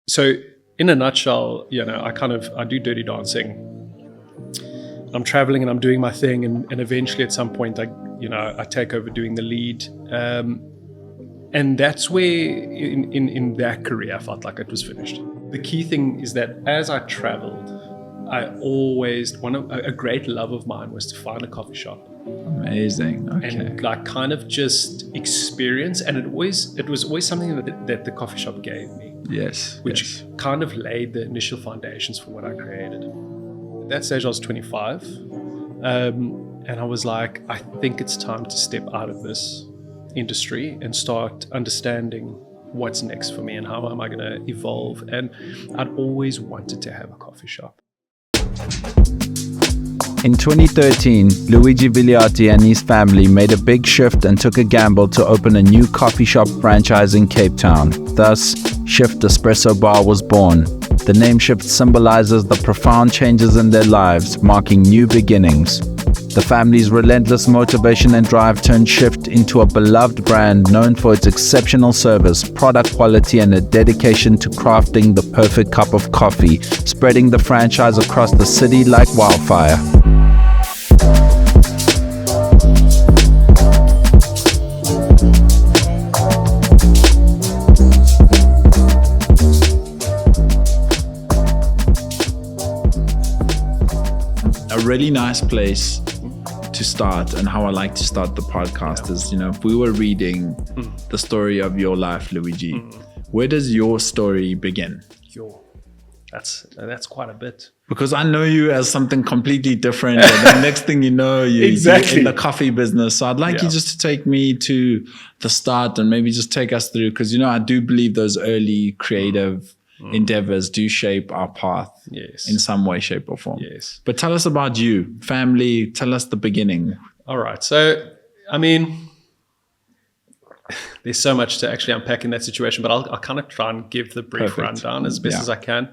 So in a nutshell, I do dirty dancing. I'm traveling and I'm doing my thing, and eventually at some point I take over doing the lead. And that's where in that career I felt like it was finished. The key thing is that as I traveled, I always, a great love of mine was to find a coffee shop. Amazing. Okay. And like kind of just experience, and it was always something that the coffee shop gave me. Yes. Which kind of laid the initial foundations for what I created. At that stage I was 25, and I was like, I think it's time to step out of this industry and start understanding what's next for me and how am I going to evolve. And I'd always wanted to have a coffee shop. In 2013, Luigi Vigliotti and his family made a big shift and took a gamble to open a new coffee shop franchise in Cape Town. Thus, Shift Espresso Bar was born. The name shift symbolizes the profound changes in their lives, marking new beginnings. The family's relentless motivation and drive turned Shift into a beloved brand known for its exceptional service, product quality, and a dedication to crafting the perfect cup of coffee, spreading the franchise across the city like wildfire. A really nice place to start, and how I like to start the podcast is, if we were reading the story of your life, Luigi, where does your story begin? That's quite a bit. Because I know you as something completely different, and the next thing you know, you're in the coffee business. So I'd like you just to take me to the start and maybe just take us through, because I do believe those early creative endeavors do shape our path in some way, shape or form. Yes. But tell us about you, family, tell us the beginning. All right. So, there's so much to actually unpack in that situation, but I'll kind of try and give the brief rundown as best as I can.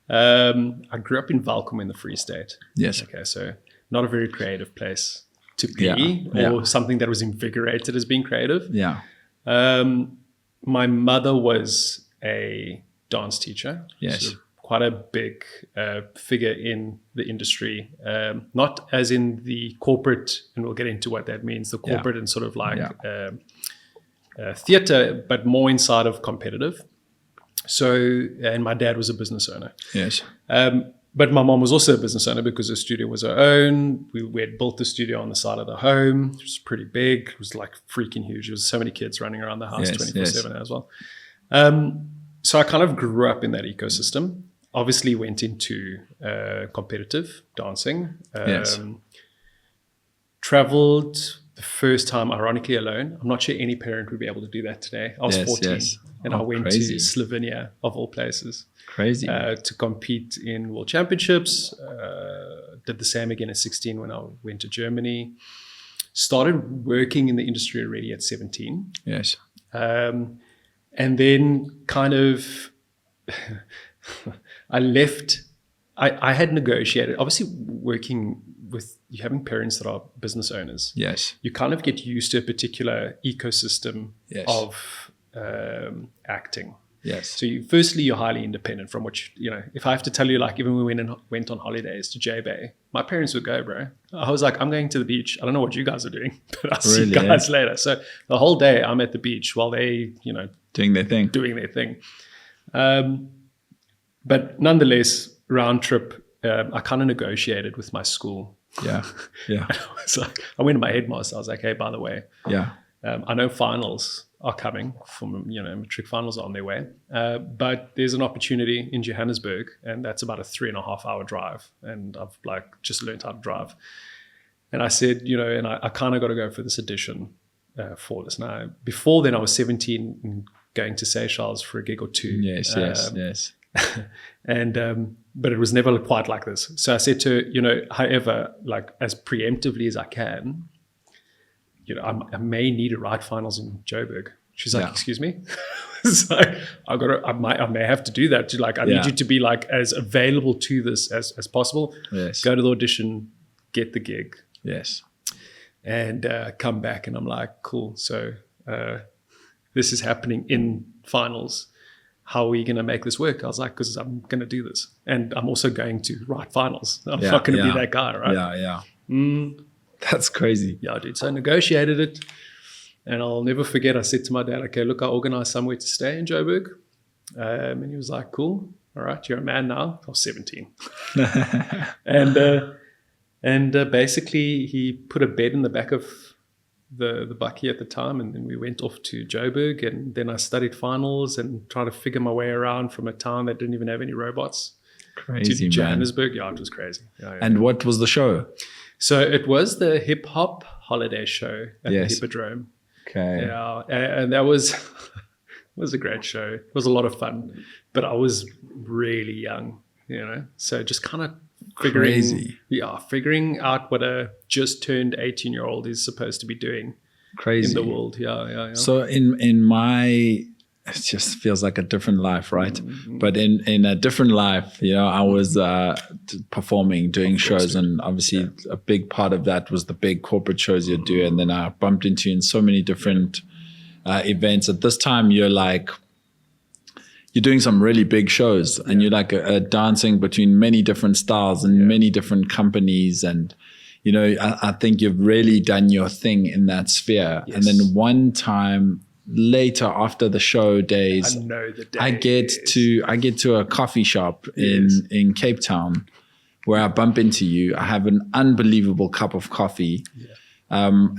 I grew up in Welkom in the Free State. Yes. Okay. So not a very creative place to be or something that was invigorated as being creative. Yeah. My mother was a dance teacher. Yes. So quite a big figure in the industry, not as in the corporate, and we'll get into what that means, the corporate and sort of like theater, but more inside of competitive. So, and my dad was a business owner. Yes. But my mom was also a business owner because the studio was her own. We had built the studio on the side of the home. It was pretty big. It was like freaking huge. There was so many kids running around the house 24/7 as well. So I kind of grew up in that ecosystem. Obviously went into competitive dancing. Traveled the first time, ironically, alone. I'm not sure any parent would be able to do that today. I was 14 and I went to Slovenia, of all places. Crazy. To compete in World Championships. Did the same again at 16 when I went to Germany. Started working in the industry already at 17. Yes. And then kind of, I left, I had negotiated, obviously working with, you having parents that are business owners. Yes. You kind of get used to a particular ecosystem of acting. Yes. So firstly, you're highly independent from what if I have to tell you, like even when we went on holidays to J-Bay, my parents would go, bro. I was like, I'm going to the beach. I don't know what you guys are doing, but I'll see you guys later. So the whole day I'm at the beach while they, doing their thing. But nonetheless, round trip, I kind of negotiated with my school. Yeah. Yeah. So I went to my headmaster. I was like, hey, by the way, I know finals are coming from, matric finals are on their way. But there's an opportunity in Johannesburg, and that's about a 3.5 hour drive. And I've just learned how to drive. And I said, and I kind of got to go for this audition for this. Now, before then I was 17 and going to Seychelles for a gig or two. Yes. And, but it was never quite like this. So I said to her, however, as preemptively as I can, I may need to write finals in Joburg. She's like, excuse me? It's like, I may have to do that. I need you to be as available to this as possible. Yes. Go to the audition, get the gig. Yes. And come back, and I'm like, cool. So this is happening in finals. how are we going to make this work? I was like, because I'm going to do this. And I'm also going to write finals. I'm not going to be that guy, right? Yeah. That's crazy. Yeah, dude. So I negotiated it. And I'll never forget, I said to my dad, okay, look, I organized somewhere to stay in Joburg. And he was like, cool. All right, you're a man now. I was 17. and basically he put a bed in the back of the bakkie at the time, and then we went off to Joburg, and then I studied finals and tried to figure my way around from a town that didn't even have any robots. Crazy, to Johannesburg. Yeah, it was crazy. Yeah. And what was the show? So it was the hip hop holiday show at the Hippodrome. Okay. Yeah, and that was a great show. It was a lot of fun, but I was really young, so just kind of figuring out what a just turned 18-year-old is supposed to be doing in the world. Yeah. So in my, it just feels like a different life, right? Mm-hmm. But in a different life, I was performing, doing shows, and obviously a big part of that was the big corporate shows you do, and then I bumped into you in so many different events. At this time, you're doing some really big shows, and you're like dancing between many different styles and many different companies, and I think you've really done your thing in that sphere. Yes. And then one time later, after the show days, I get to a coffee shop in Cape Town where I bump into you. I have an unbelievable cup of coffee. Yeah.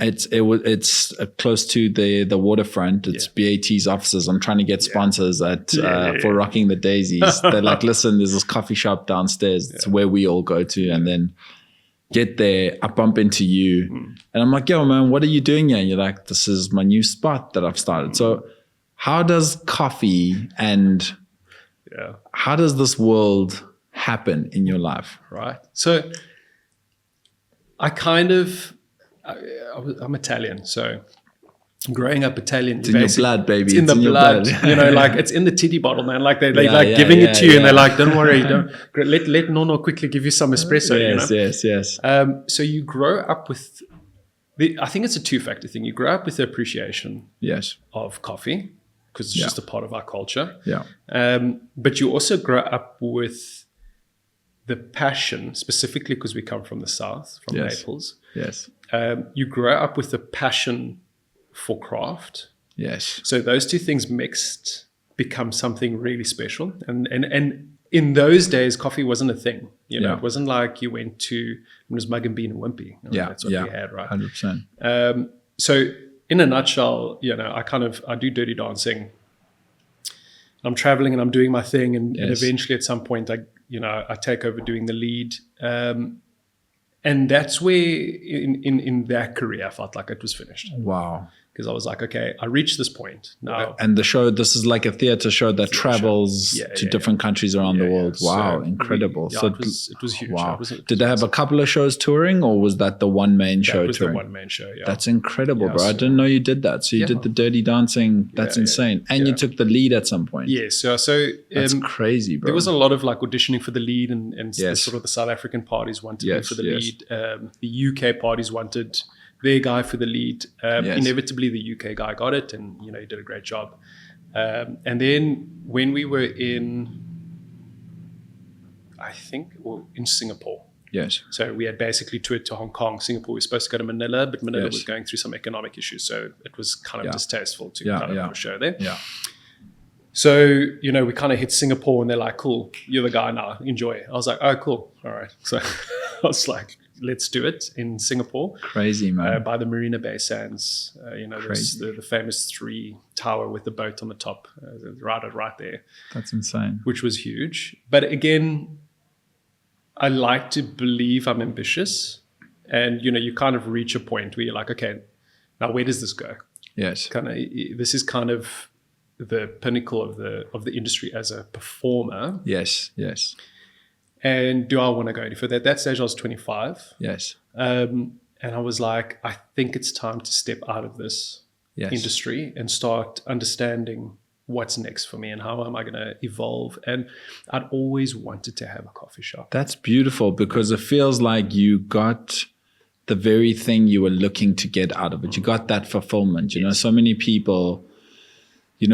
It's close to the waterfront. It's BAT's offices. I'm trying to get sponsors for Rocking the Daisies. They're like, listen, there's this coffee shop downstairs. It's where we all go to. And then get there, I bump into you, and I'm like, yo, man, what are you doing here? And you're like, this is my new spot that I've started. So how does coffee and how does this world happen in your life? Right. So I'm Italian, so growing up Italian, it's in your blood, baby. It's in the blood. Like it's in the titty bottle, man. Like they giving it to you, and they're like, "Don't worry, let Nono quickly give you some espresso." Yes. So you grow up with I think it's a two-factor thing. You grow up with the appreciation, of coffee because it's just a part of our culture. Yeah. But you also grow up with the passion, specifically because we come from the south, from Naples. Yes. You grow up with the passion for craft. Yes. So those two things mixed become something really special. And in those days, coffee wasn't a thing. It wasn't like you went to, it was mug and bean and wimpy. That's what we had, right? 100%. So in a nutshell, I do dirty dancing. I'm traveling and I'm doing my thing. And eventually at some point, I take over doing the lead. And that's where in that career, I felt like it was finished. Wow. Because I was like, okay, I reached this point now. And the show, this is like a theater show that travels to different countries around the world. Wow, so incredible. So it was huge. Wow. Did they have a couple of shows touring, or was that the one main show touring? That was the one main show, That's incredible, bro. I didn't know you did that. So you did the dirty dancing. That's insane. And you took the lead at some point. Yes. So that's crazy, bro. There was a lot of like auditioning for the lead, and sort of the South African parties wanted me for the lead. The UK parties wanted their guy for the lead. Inevitably, the UK guy got it, and he did a great job. And then when we were in Singapore. Yes. So we had basically toured to Hong Kong. Singapore, we were supposed to go to Manila, but Manila was going through some economic issues, so it was kind of distasteful to kind of have a show there. Yeah. So, we kind of hit Singapore, and they're like, cool, you're the guy now, enjoy. I was like, oh, cool, all right. So I was like, let's do it in Singapore. Crazy, man. By the Marina Bay Sands. There's the famous 3 tower with the boat on the top, right there. That's insane. Which was huge. But again, I like to believe I'm ambitious. And, you kind of reach a point where you're like, okay, now where does this go? Yes. This is kind of the pinnacle of the industry as a performer. Yes. And do I want to go any further? At that stage, I was 25. Yes. And I was like, I think it's time to step out of this industry and start understanding what's next for me and how am I going to evolve. And I'd always wanted to have a coffee shop. That's beautiful, because it feels like you got the very thing you were looking to get out of it. You got that fulfillment. So many people,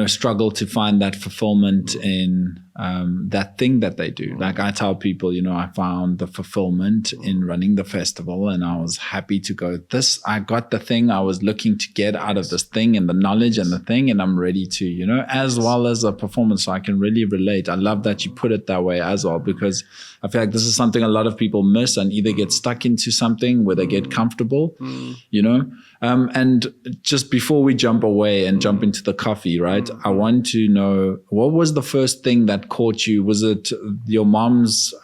struggle to find that fulfillment in that thing that they do. Like I tell people, I found the fulfillment in running the festival, and I was happy to go, I got the thing I was looking to get out of this thing, and the knowledge and the thing, and I'm ready to, as well as a performance. So I can really relate. I love that you put it that way as well, because I feel like this is something a lot of people miss and either get stuck into something where they get comfortable, and just before we jump away and jump into the coffee, right? I want to know, what was the first thing that caught you? Was it your mom's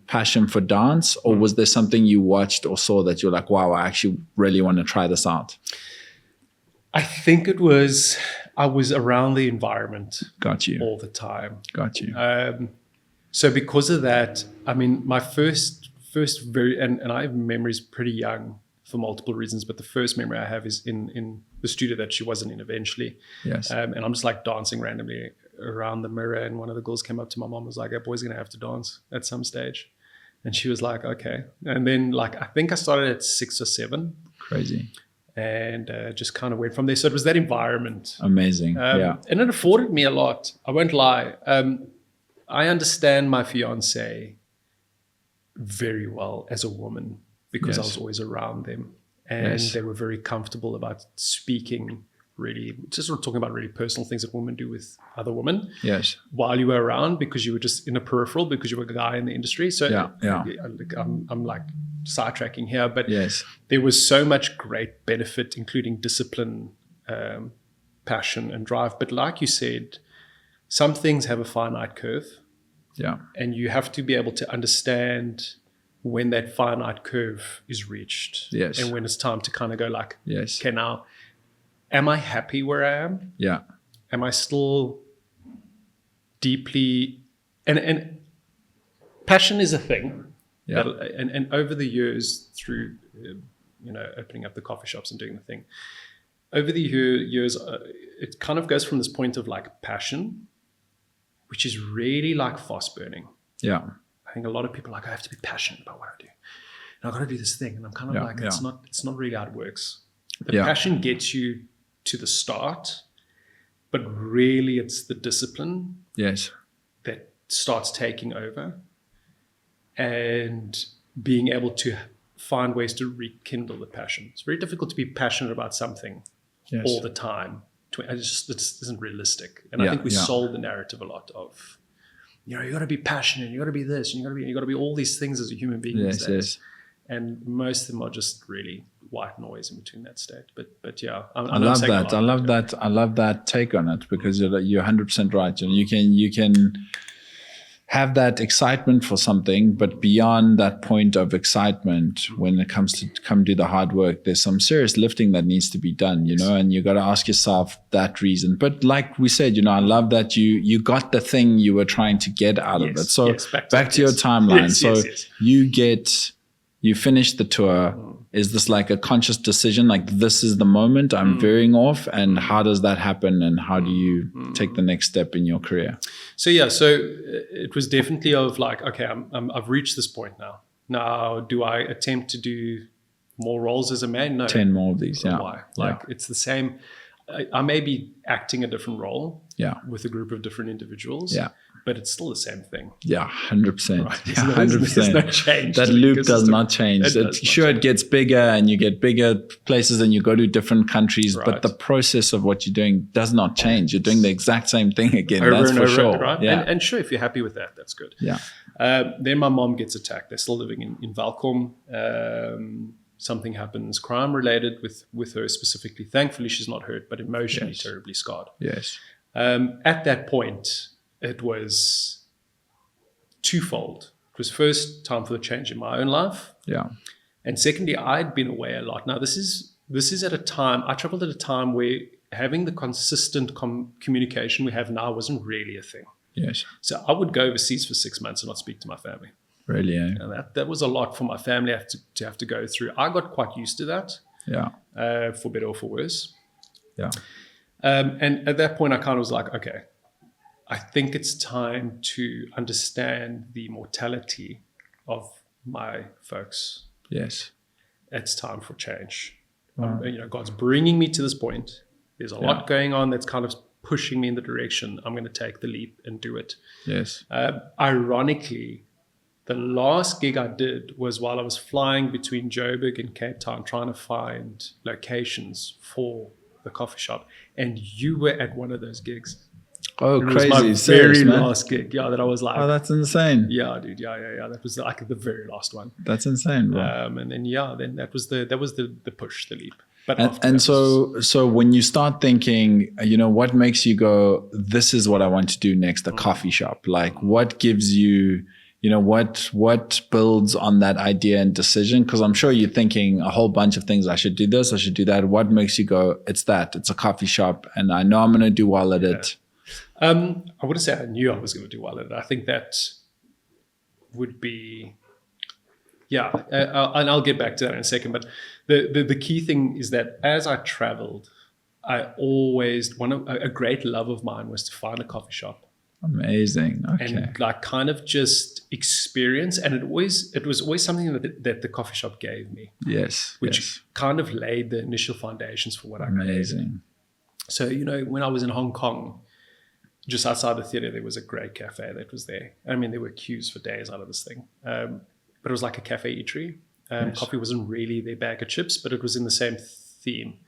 passion for dance, or was there something you watched or saw that you're like, wow, I actually really want to try this out? I think I was around the environment. Got you. All the time. Got you. So because of that, I mean, my first and I have memories pretty young for multiple reasons, but the first memory I have is in the studio that she wasn't in eventually. Yes. And I'm just like dancing randomly around the mirror, and one of the girls came up to my mom and was like, "That boy's gonna have to dance at some stage." And she was like, "Okay." And then I think I started at 6 or 7. Crazy. And just kind of went from there. So it was that environment. Amazing. Yeah. And it afforded me a lot. I won't lie. I understand my fiance very well as a woman, because I was always around them, and they were very comfortable about speaking, really just sort of talking about really personal things that women do with other women. Yes. While you were around, because you were just in a peripheral, because you were a guy in the industry. So I'm like sidetracking here, but there was so much great benefit, including discipline, passion, and drive. But like you said, some things have a finite curve. Yeah. And you have to be able to understand when that finite curve is reached. Yes. And when it's time to kind of go like, yes, okay, now, am I happy where I am? Yeah. Am I still deeply, and passion is a thing. Yeah. And over the years, through, opening up the coffee shops and doing the thing, over the years, it kind of goes from this point of like passion, which is really like fast burning. Yeah. I think a lot of people are like, I have to be passionate about what I do, and I've got to do this thing. And I'm kind of it's not really how it works. The passion gets you to the start, but really it's the discipline that starts taking over, and being able to find ways to rekindle the passion. It's very difficult to be passionate about something all the time. It just isn't realistic. And I think we sold the narrative a lot of, you got to be passionate, you got to be this, and you got to be all these things as a human being these days. And most of them are just really white noise in between that state. But yeah, I love that. I love that take on it, because you're 100% right. You can have that excitement for something, but beyond that point of excitement, when it comes to come do the hard work, there's some serious lifting that needs to be done, and you got to ask yourself that reason. But like we said, I love that you got the thing you were trying to get out of it. So back to your timeline. You finish the tour. Is this like a conscious decision? Like, this is the moment I'm veering off, and how does that happen? And how do you take the next step in your career? So it was definitely of like, okay, I've reached this point now. Now, do I attempt to do more roles as a man? No. 10 more of these. Yeah. Why? It's the same. I may be acting a different role. With a group of different individuals. But it's still the same thing. Yeah, 100%. Right. 100%. There's no change. That loop does not change. It gets bigger, and you get bigger places, and you go to different countries, but the process of what you're doing does not change. You're doing the exact same thing again. That's for sure. Right? Yeah. And sure, if you're happy with that, that's good. Yeah. Then my mom gets attacked. They're still living in Valcom. Something happens, crime related with her specifically. Thankfully, she's not hurt, but emotionally terribly scarred. Yes. At that point, it was twofold. It was first time for the change in my own life. Yeah. And secondly, I'd been away a lot. Now, this is at a time, I traveled at a time where having the consistent communication we have now wasn't really a thing. Yes. So I would go overseas for 6 months and not speak to my family. Really, eh? And that was a lot for my family to have to go through. I got quite used to that. Yeah. For better or for worse. Yeah. And at that point, I kind of was like, okay, I think it's time to understand the mortality of my folks. Yes. It's time for change. Wow. God's bringing me to this point. There's a lot going on that's kind of pushing me in the direction. I'm going to take the leap and do it. Yes. Ironically, the last gig I did was while I was flying between Joburg and Cape Town, trying to find locations for the coffee shop. And you were at one of those gigs. Oh, it crazy. was my very last gig. Yeah, that I was like, oh, that's insane. Yeah, dude. Yeah. That was like the very last one. That's insane, bro. And then then that was the push, the leap. But so when you start thinking, what makes you go, this is what I want to do next, a coffee shop? Like, what gives you, what builds on that idea and decision? Because I'm sure you're thinking a whole bunch of things. I should do this, I should do that. What makes you go, it's a coffee shop, and I know I'm going to do well at it? I wouldn't say I knew I was going to do well at it. I think that would be, and I'll get back to that in a second. But the key thing is that as I traveled, I always, a great love of mine was to find a coffee shop. Amazing. Okay. And like kind of just experience. And it was always something that the coffee shop gave me. Yes. Which kind of laid the initial foundations for what I created. Amazing. So, when I was in Hong Kong, just outside the theater, there was a great cafe that was there. I mean, there were queues for days out of this thing. But it was like a cafe eatery. Yes. Coffee wasn't really their bag of chips, but it was in the same theme.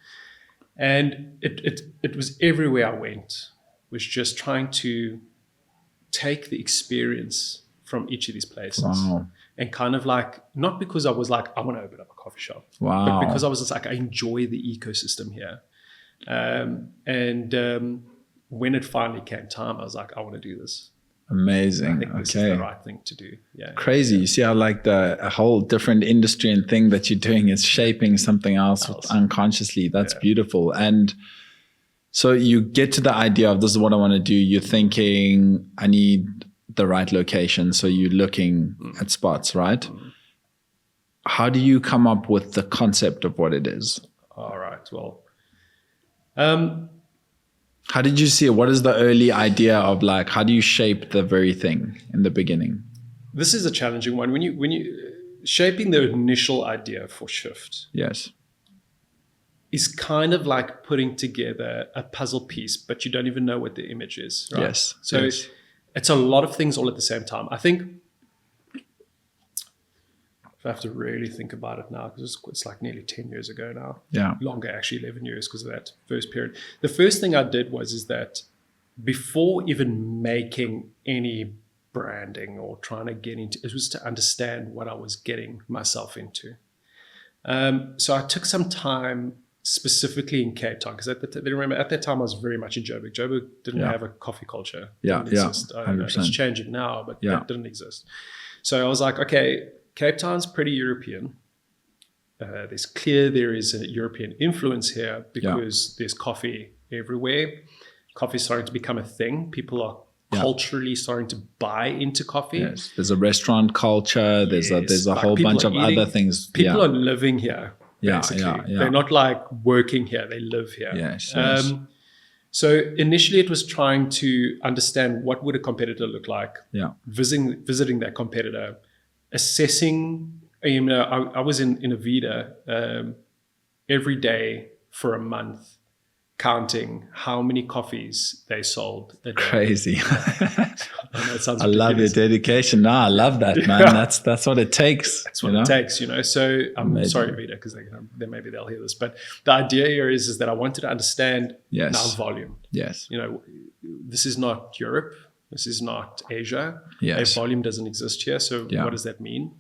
And it was everywhere I went, was just trying to take the experience from each of these places. Wow. And kind of like, not because I was like, I want to open up a coffee shop. Wow. But because I was just like, I enjoy the ecosystem here. When it finally came time, I was like, I want to do this. Amazing. I think this is the right thing to do. Yeah. Crazy. You see how like a whole different industry and thing that you're doing is shaping something else unconsciously. That's beautiful. And so you get to the idea of, this is what I want to do. You're thinking, I need the right location. So you're looking at spots, right? How do you come up with the concept of what it is? All right. Well, how did you see it? What is the early idea of like, how do you shape the very thing in the beginning? This is a challenging one. When you shaping the initial idea for Shift. Yes. Is kind of like putting together a puzzle piece, but you don't even know what the image is. Right? Yes. So it's a lot of things all at the same time. I think if I have to really think about it now, because it's like nearly 10 years ago now. Yeah. Longer, actually 11 years because of that first period. The first thing I did is that before even making any branding or trying to get into, it was to understand what I was getting myself into. So I took some time specifically in Cape Town, because remember at that time I was very much in Joburg. Joburg didn't have a coffee culture. Yeah, exist. I don't know, it's changing now, but that didn't exist. So I was like, okay, Cape Town's pretty European. There is a European influence here because there's coffee everywhere. Coffee's starting to become a thing. People are culturally starting to buy into coffee. Yes, there's a restaurant culture. There's a whole bunch of other things. People are living here. Basically. Yeah. They're not like working here, they live here. Yes. So initially it was trying to understand what would a competitor look like. Yeah. Visiting that competitor, assessing, I was in Avida every day for a month, counting how many coffees they sold a day. Crazy. I love your dedication. No, I love that, man. That's what it takes. That's what it takes, So I'm sorry, Vida, because then maybe they'll hear this. But the idea here is that I wanted to understand now volume. Yes. This is not Europe. This is not Asia. Yes. A volume doesn't exist here. So what does that mean?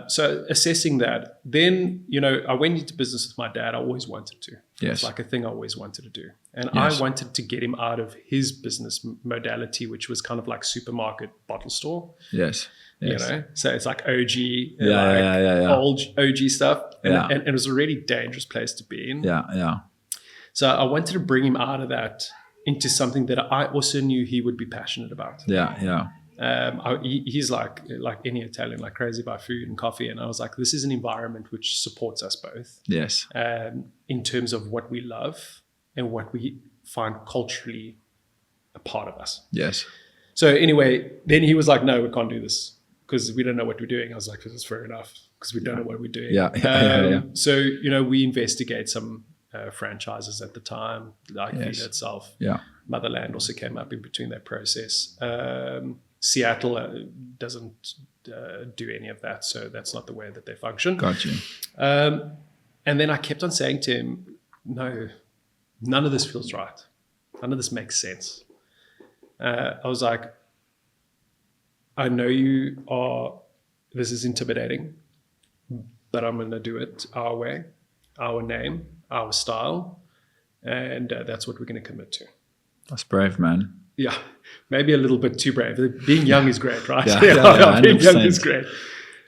So assessing that, then, I went into business with my dad. I always wanted to. Yes. It's like a thing I always wanted to do. And I wanted to get him out of his business modality, which was kind of like supermarket bottle store. Yes. So it's like OG, old OG stuff. And it was a really dangerous place to be in. Yeah. So I wanted to bring him out of that into something that I also knew he would be passionate about. Yeah. He's like any Italian, like crazy about food and coffee. And I was like, this is an environment which supports us both. Yes. In terms of what we love and what we find culturally a part of us. Yes. So anyway, then he was like, no, we can't do this because we don't know what we're doing. I was like, this is fair enough because we don't know what we're doing. Yeah. So, we investigate some franchises at the time, like Vita itself. Yeah. Motherland also came up in between that process. Seattle doesn't do any of that, so that's not the way that they function. Got you. And then I kept on saying to him, no, none of this feels right. None of this makes sense. I was like, I know this is intimidating, but I'm going to do it our way, our name, our style, and that's what we're going to commit to. That's brave, man. Yeah, maybe a little bit too brave. Being young is great, right? Yeah, being young is great.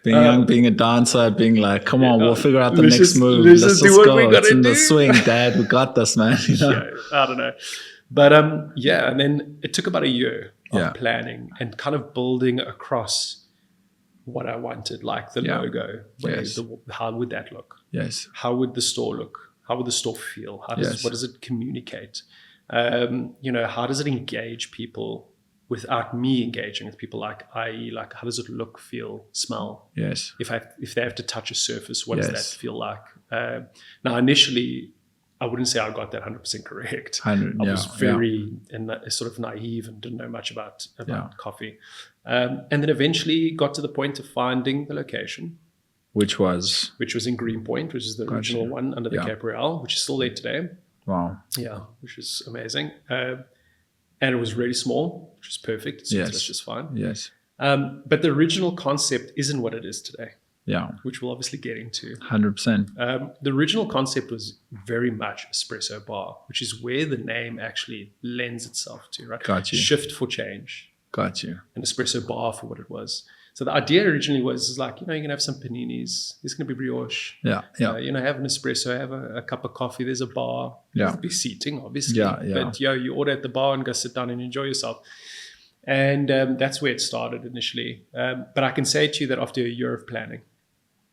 Being young, being a dancer, being like, come on, we'll figure out the let's next just, move. Let's just do what go. we gotta It's in do. the swing, Dad. We got this, man. You know? Yeah, I don't know. But and then it took about a year of planning and kind of building across what I wanted, like the logo. How would that look? Yes. How would the store look? How would the store feel? What does it communicate? How does it engage people without me engaging with people? Like, i.e., like, how does it look, feel, smell? Yes. If they have to touch a surface, what does that feel like? Now, initially, I wouldn't say I got that 100% correct. I was very sort of naive and didn't know much about coffee. And then eventually got to the point of finding the location. Which was in Greenpoint, which is the original one under the Cape Royale, which is still there today. Wow. Yeah, which is amazing. And it was really small, which is perfect. It suits us just fine. Yes. But the original concept isn't what it is today. Yeah. Which we'll obviously get into. 100%. The original concept was very much espresso bar, which is where the name actually lends itself to, right? Got you. Shift for change. Got you. An espresso bar for what it was. So the idea originally was like, you're going to have some paninis. There's going to be brioche. Yeah. Have an espresso, have a cup of coffee. There's a bar. There'll be seating, obviously. But you order at the bar and go sit down and enjoy yourself. And that's where it started initially. But I can say to you that after a year of planning,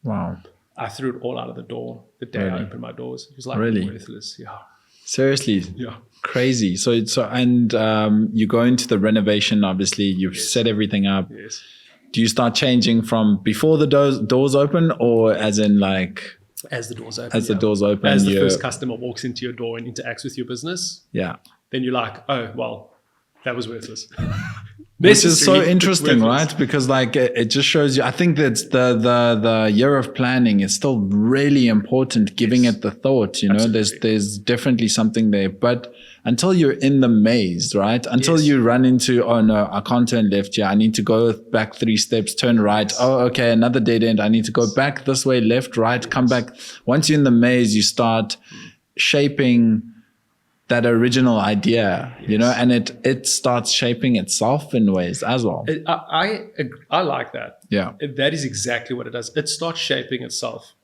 wow, I threw it all out of the door the day I opened my doors. It was like worthless. Yeah. Seriously? Yeah. Crazy. So you go into the renovation, obviously. You've set everything up. Yes. Do you start changing from before the doors open, or as in like... As the doors open. As the doors open. As the first customer walks into your door and interacts with your business. Yeah. Then you're like, oh, well, that was worthless. Which is so interesting, right? Because like it just shows you, I think that's the year of planning is still really important, giving it the thought, there's definitely something there. But until you're in the maze, right? Until you run into, oh no, I can't turn left here. I need to go back 3 steps, turn right. Oh, okay, another dead end. I need to go back this way, left, right, come back. Once you're in the maze, you start shaping that original idea, and it starts shaping itself in ways as well. I like that. Yeah. That is exactly what it does. It starts shaping itself.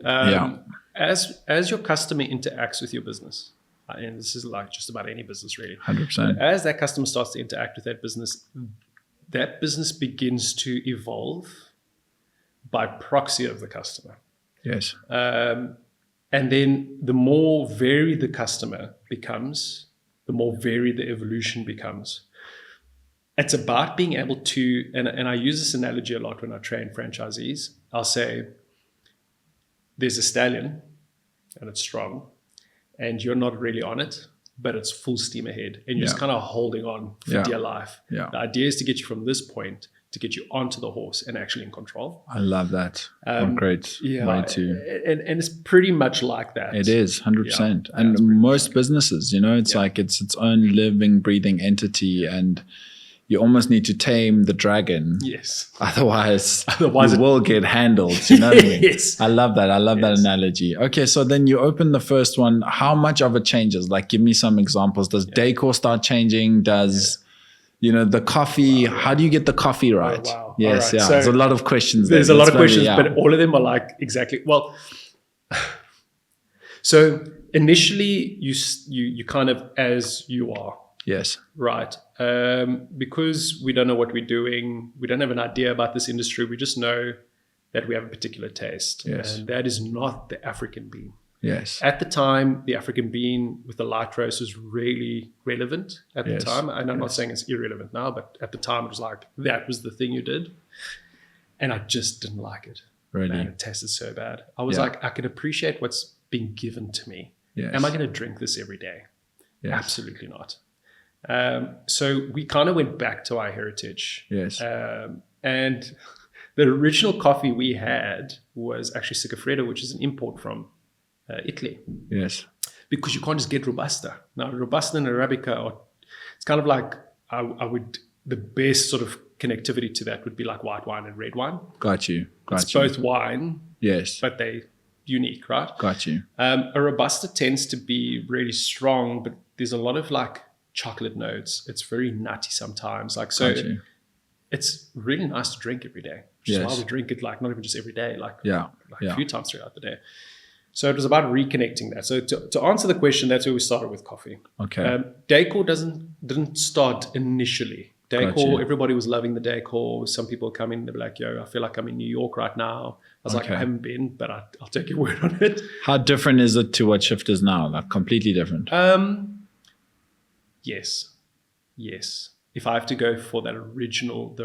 As your customer interacts with your business, and this is like just about any business really. 100%. As that customer starts to interact with that business begins to evolve by proxy of the customer. Yes. And then the more varied the customer becomes, the more varied the evolution becomes. It's about being able to, and I use this analogy a lot when I train franchisees. I'll say, there's a stallion and it's strong and you're not really on it, but it's full steam ahead and you're just kind of holding on for dear life. Yeah. The idea is to get you from this point to get you onto the horse and actually in control. I love that. Great way to... And it's pretty much like that. It is, 100%. And most businesses, it's like it's its own living, breathing entity, and you almost need to tame the dragon. Yes. Otherwise you will get handled. You know what I mean? Yes. I love that. I love that analogy. Okay, so then you open the first one. How much of it changes? Like, give me some examples. Does decor start changing? Does... the coffee, how do you get the coffee right? Oh, wow. Yes, right. So there's a lot of questions there. There's a lot of questions, but all of them are like, exactly. Well, so initially you kind of as you are. Yes. Right. Because we don't know what we're doing. We don't have an idea about this industry. We just know that we have a particular taste. Yes. And that is not the African bean. Yes. At the time, the African bean with the light roast was really relevant at the time. And I'm not saying it's irrelevant now, but at the time it was like, that was the thing you did. And I just didn't like it. Really? Man, it tasted so bad. I was like, I can appreciate what's being given to me. Yes. Am I going to drink this every day? Yes. Absolutely not. So we kind of went back to our heritage. Yes. And the original coffee we had was actually Sigafredo, which is an import from Italy. Yes. Because you can't just get Robusta. Now, Robusta and Arabica it's kind of like the best sort of connectivity to that would be like white wine and red wine. Got you. It's both wine. Yes. But they unique, right? Got you. A Robusta tends to be really strong, but there's a lot of like chocolate notes. It's very nutty sometimes. Like, so it's really nice to drink every day, which is why we drink it like not even just every day, like a few times throughout the day. So it was about reconnecting that. So to answer the question, that's where we started with coffee. Okay. Decor didn't start initially. Decor, everybody was loving the decor. Some people come in, they're like, yo, I feel like I'm in New York right now. I was like, I haven't been, but I'll take your word on it. How different is it to what Shift is now? Like completely different? Yes. If I have to go for the original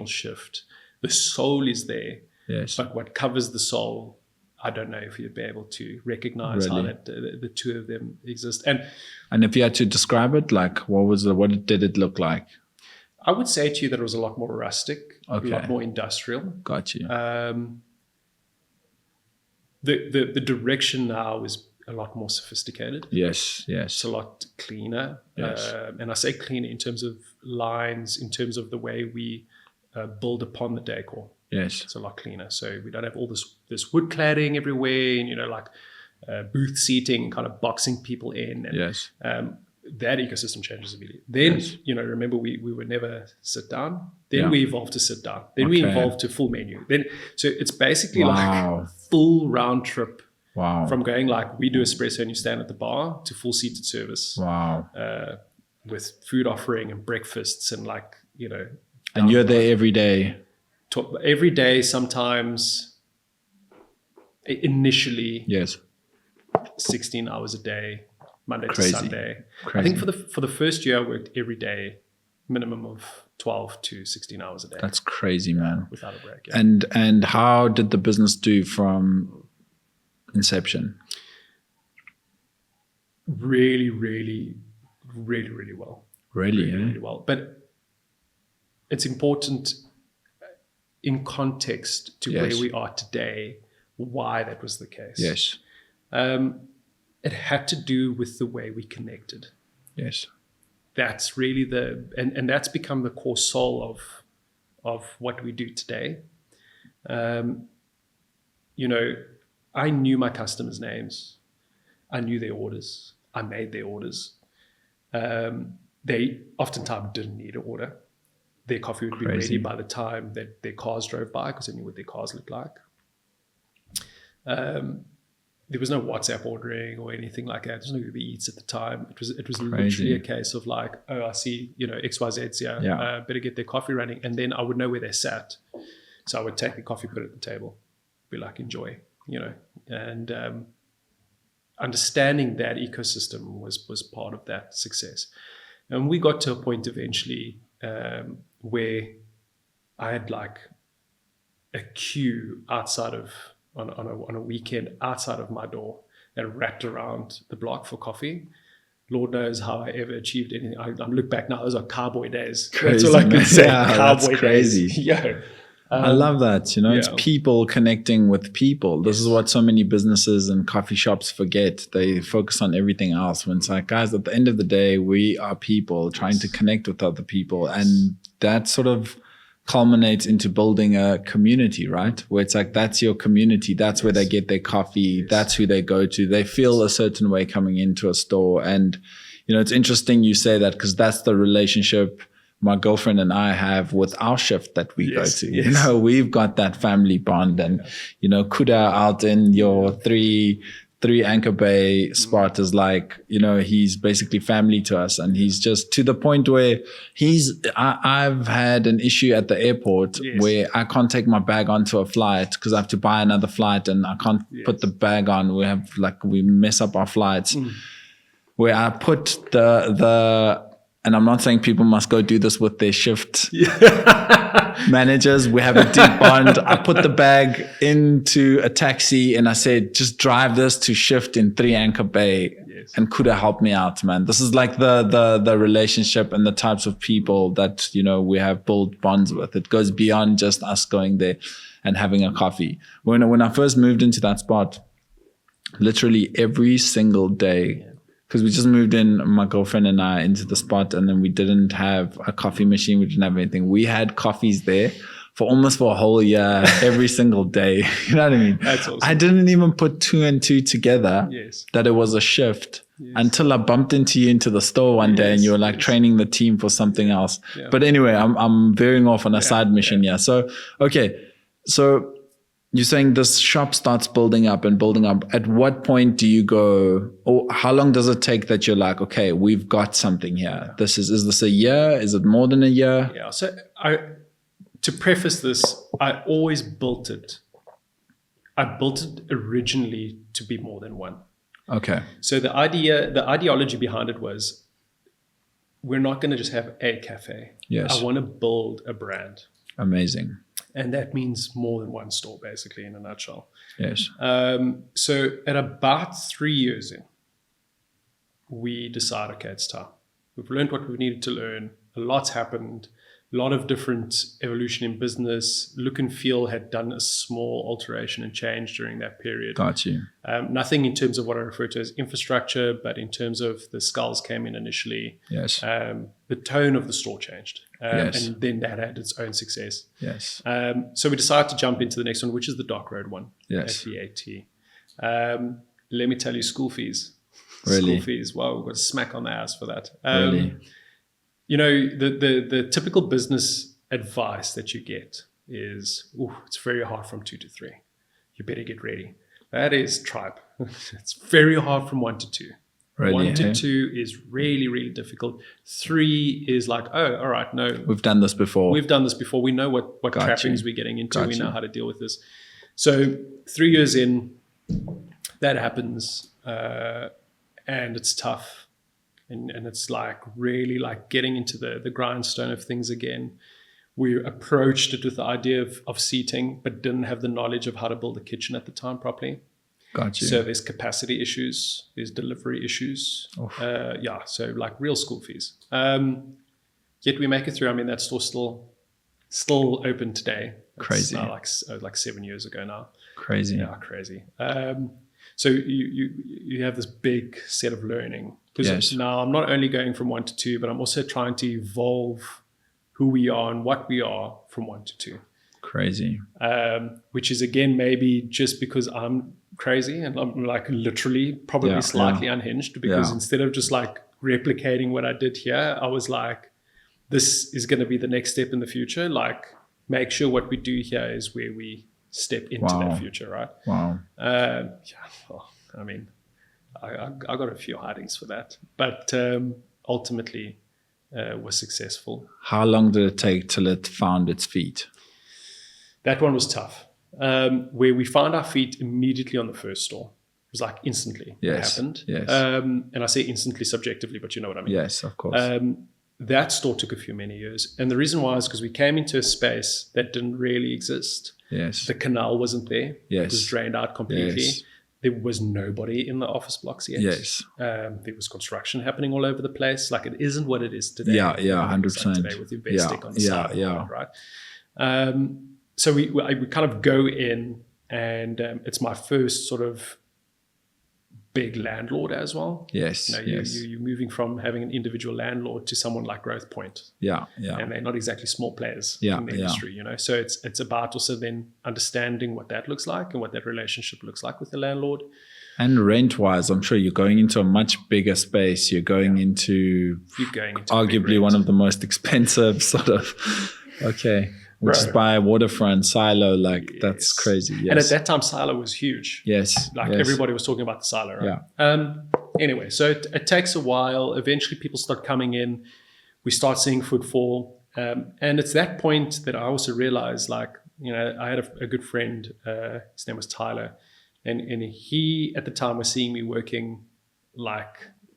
Shift, the soul is there. Yes. But what covers the soul, I don't know if you'd be able to recognize how that the two of them exist. And if you had to describe it, like what did it look like? I would say to you that it was a lot more rustic, a lot more industrial. Got you. The direction now is a lot more sophisticated. Yes. It's a lot cleaner. Yes. And I say cleaner in terms of lines, in terms of the way we build upon the decor. Yes. It's a lot cleaner. So we don't have all this wood cladding everywhere and, like booth seating, kind of boxing people in. And, yes. That ecosystem changes immediately. Then, remember we would never sit down. Then we evolved to sit down. Then we evolved to full menu. So it's basically like full round trip. Wow. From going like we do espresso and you stand at the bar to full seated service. Wow. With food offering and breakfasts and And you're there every day. Every day, sometimes initially. Yes. 16 hours a day, Monday to Crazy. Sunday. Crazy. I think for the first year I worked every day, minimum of 12 to 16 hours a day. That's crazy, man. Without a break. Yeah. And how did the business do from inception? Really, really, really, really well. Really well. But it's important in context to where we are today, why that was the case. Yes. It had to do with the way we connected. Yes. That's really and that's become the core soul of what we do today. I knew my customers' names. I knew their orders. I made their orders. They oftentimes didn't need an order. Their coffee would be ready by the time that their cars drove by because they knew what their cars looked like. There was no WhatsApp ordering or anything like that. There was no Uber Eats at the time. It was literally a case of like, oh, I see, XYZ's here. Yeah. Better get their coffee running. And then I would know where they sat. So I would take the coffee, put it at the table, be like, enjoy, and understanding that ecosystem was part of that success. And we got to a point eventually where I had like a queue outside of, on a weekend outside of my door that wrapped around the block for coffee. Lord knows how I ever achieved anything. I look back now; those are cowboy days. Crazy, that's all I can say. Yeah, cowboy that's crazy. Days. Yeah, I love that. It's people connecting with people. This is what so many businesses and coffee shops forget. They focus on everything else. When it's like, guys, at the end of the day, we are people trying to connect with other people, and that sort of culminates into building a community, right? Where it's like, that's your community. That's where they get their coffee. That's who they go to. They feel a certain way coming into a store. And, it's interesting you say that because that's the relationship my girlfriend and I have with our shift that we go to. Yes. We've got that family bond and, Kuda out in your three Anchor Bay spot is like, he's basically family to us. And he's just to the point where I've had an issue at the airport where I can't take my bag onto a flight because I have to buy another flight and I can't put the bag on. We mess up our flights where I put the and I'm not saying people must go do this with their shift managers. We have a deep bond. I put the bag into a taxi and I said, just drive this to Shift in 3 Anchor Bay. Yes. And Kuda helped me out, man. This is like the relationship and the types of people that, you know, we have built bonds with. It goes beyond just us going there and having a coffee. When I first moved into that spot, literally every single day, because we just moved in, my girlfriend and I, into the spot, and then we didn't have a coffee machine. We didn't have anything. We had coffees there for a whole year, every single day. You know what I mean? That's awesome. I didn't even put 2 and 2 together, yes, that it was a shift, yes, until I bumped into you into the store one day, and you were like, yes, training the team for something else. Yeah. But anyway, I'm veering off on a side mission here. So, okay. So you're saying this shop starts building up and building up. At what point do you go, or how long does it take that you're like, okay, we've got something here? Is this a year? Is it more than a year? Yeah. So to preface this, I always built it. I built it originally to be more than one. Okay. So the ideology behind it was, we're not going to just have a cafe. Yes. I want to build a brand. Amazing. And that means more than one store, basically, in a nutshell. Yes. So at about 3 years in, we decided, okay, it's time. We've learned what we needed to learn. A lot's happened. A lot of different evolution in business. Look and Feel had done a small alteration and change during that period. Got you. Nothing in terms of what I refer to as infrastructure, but in terms of the skulls came in initially. Yes. The tone of the store changed. Yes. And then that had its own success. Yes. So we decided to jump into the next one, which is the Dock Road one. Yes. At VAT. Let me tell you, school fees. Really? School fees. Wow, we've got a smack on the ass for that. Really? You know, the typical business advice that you get is, it's very hard from 2 to 3. You better get ready. That is tribe. It's very hard from 1 to 2. Really, 1 to 2 is really, really difficult. 3 is like, oh, all right, no. We've done this before. We know what trappings we're getting into. We know how to deal with this. So 3 years in, that happens. And it's tough. And it's like really like getting into the grindstone of things again. We approached it with the idea of seating, but didn't have the knowledge of how to build a kitchen at the time properly. Got you. So there's capacity issues, there's delivery issues. So like real school fees. Yet we make it through. I mean, that store's still open today. Crazy. It's now like 7 years ago now. Crazy. Yeah, crazy. So you have this big set of learning. Because now I'm not only going from 1 to 2, but I'm also trying to evolve who we are and what we are from 1 to 2. Crazy. Which is, again, maybe just because I'm crazy and I'm like literally probably slightly unhinged, because instead of just like replicating what I did here, I was like, this is going to be the next step in the future. Like, make sure what we do here is where we step into that future, right? Wow. I mean, I got a few hidings for that, but ultimately was successful. How long did it take till it found its feet? That one was tough. Where we found our feet immediately on the first store. It was like instantly it happened. Yes. And I say instantly subjectively, but you know what I mean. Yes, of course. That store took many years. And the reason why is because we came into a space that didn't really exist. Yes. The canal wasn't there. Yes. It was drained out completely. Yes. There was nobody in the office blocks yet. Yes. There was construction happening all over the place. Like, it isn't what it is today. Yeah, 100%. Like today with your base stick on the side. Right? So we kind of go in, and it's my first sort of big landlord as well. Yes. You're moving from having an individual landlord to someone like Growth Point. Yeah. And they're not exactly small players in the industry, you know. So it's about also then understanding what that looks like and what that relationship looks like with the landlord. And rent-wise, I'm sure you're going into a much bigger space. You're going into arguably one of the most expensive sort of, which is by waterfront, silo, that's crazy. Yes. And at that time, silo was huge. Yes. Everybody was talking about the silo, right? Yeah. Anyway, so it takes a while. Eventually, people start coming in. We start seeing footfall. And it's that point that I also realized, I had a good friend, his name was Tyler. And he, at the time, was seeing me working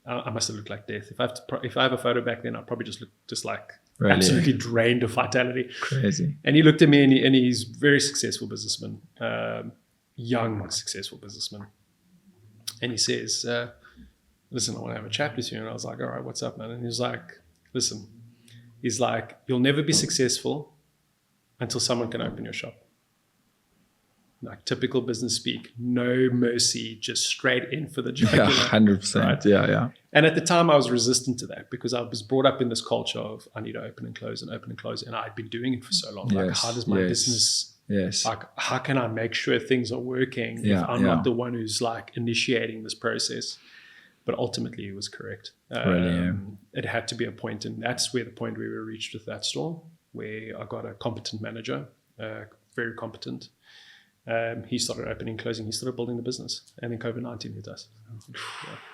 I must have looked like death. If I have a photo back then, I'd probably just look just like Really? absolutely drained of vitality. Crazy. And he looked at me, and he's a very successful businessman, young successful businessman. And he says, listen, I want to have a chat with you. And I was like, all right, what's up, man? And he was like, listen, he's like, you'll never be successful until someone can open your shop. Like typical business speak, no mercy, just straight in for the jugular. Yeah, 100%. Right? Yeah. And at the time I was resistant to that because I was brought up in this culture of I need to open and close. And I'd been doing it for so long. Like, how does my business, like, how can I make sure things are working if I'm not the one who's like initiating this process? But ultimately it was correct. It had to be a point, and that's where the point we were reached with that store, where I got a competent manager, very competent. He started opening, closing. He started building the business, and then COVID-19 hit us.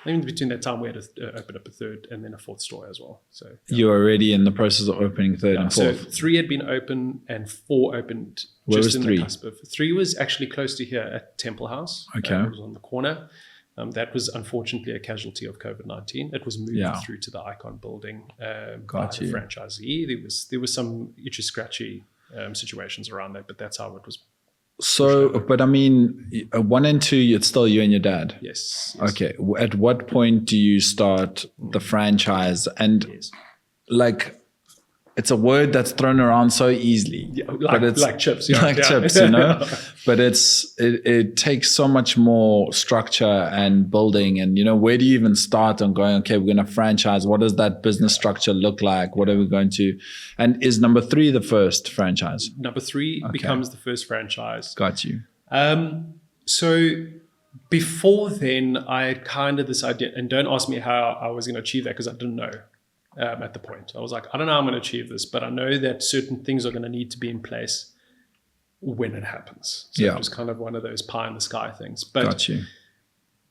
In between that time, we had to open up a third and then a fourth store as well. So you're already in the process of opening third and fourth. So 3 had been open and 4 opened. Where just was in 3? The cusp of 3 was actually close to here at Temple House. Okay, it was on the corner. That was unfortunately a casualty of COVID-19. It was moved through to the Icon building by the franchisee. There was some itchy scratchy situations around that, but that's how it was. So, but I mean, 1 and 2, it's still you and your dad. Yes. Okay. At what point do you start the franchise? And like, it's a word that's thrown around so easily, but it's like chips, chips, you know. But it takes so much more structure and building, and you know, where do you even start on going? Okay, we're going to franchise. What does that business structure look like? What are we going to? And is number 3 the first franchise? Number 3 becomes the first franchise. Got you. So before then, I had kind of this idea, and don't ask me how I was going to achieve that because I didn't know. At the point, I was like, I don't know how I'm going to achieve this, but I know that certain things are going to need to be in place when it happens. So it was kind of one of those pie in the sky things. But got you.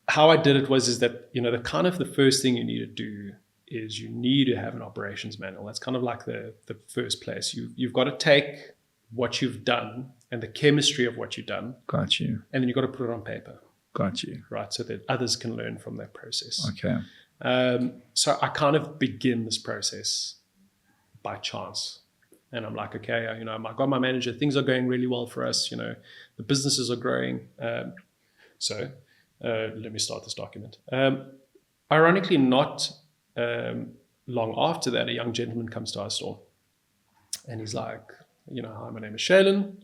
How I did it is that, you know, the first thing you need to do is you need to have an operations manual. That's kind of like the first place. You've got to take what you've done and the chemistry of what you've done. Got you. And then you've got to put it on paper. Got you. Right, so that others can learn from that process. Okay. So I kind of begin this process by chance. And I'm like, okay, you know, I got my manager, things are going really well for us, you know, the businesses are growing. So let me start this document. Ironically, not long after that, a young gentleman comes to our store. And he's like, you know, hi, my name is Shaylin.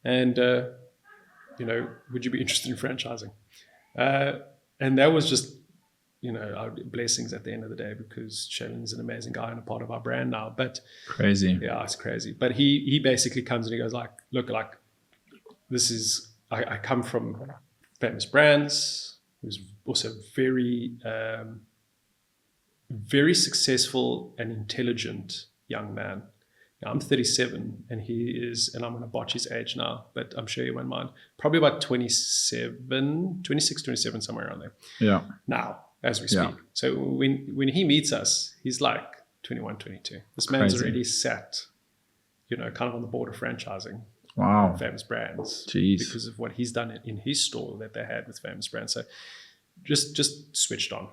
And, you know, would you be interested in franchising? And that was just, you know, our blessings at the end of the day, because Shaylin is an amazing guy and a part of our brand now. But crazy. Yeah, it's crazy. But he basically comes and he goes like, look, like, this is, I come from famous brands. He was also very, very successful and intelligent young man. Now, I'm 37 and he is, and I'm going to botch his age now, but I'm sure you won't mind, probably about 26, 27, somewhere around there. Yeah. Now, as we speak. Yeah. So when he meets us, he's like 21, 22. This man's already sat, you know, kind of on the board of franchising. Wow. Famous brands. Jeez. Because of what he's done in his store that they had with famous brands. So just switched on.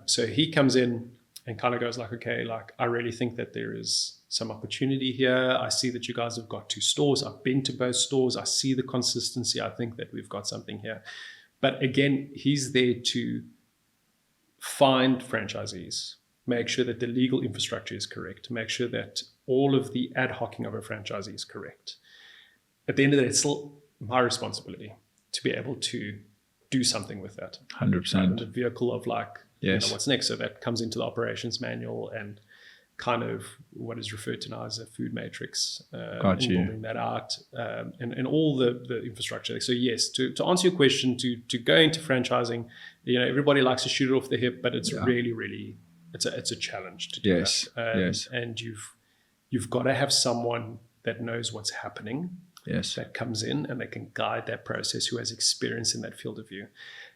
So he comes in and kind of goes like, okay, like, I really think that there is some opportunity here. I see that you guys have got 2 stores. I've been to both stores. I see the consistency. I think that we've got something here. But again, he's there to find franchisees, make sure that the legal infrastructure is correct, make sure that all of the ad hocing of a franchisee is correct. At the end of the day, it's still my responsibility to be able to do something with that. 100%. The vehicle of like, you know, what's next. So that comes into the operations manual and kind of what is referred to now as a food matrix, and building that out, and all the infrastructure. So yes, to answer your question, to go into franchising, you know, everybody likes to shoot it off the hip, but it's really, it's a challenge to do that. And you've got to have someone that knows what's happening, that comes in and they can guide that process, who has experience in that field of view.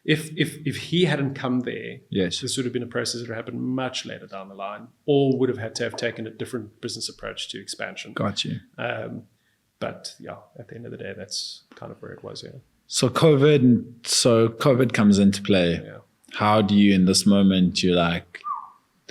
If he hadn't come there, this would have been a process that would happen much later down the line, or would have had to have taken a different business approach to expansion. Got you. But yeah, at the end of the day, that's kind of where it was. Yeah. So COVID comes into play. Yeah. How do you, in this moment, you're like,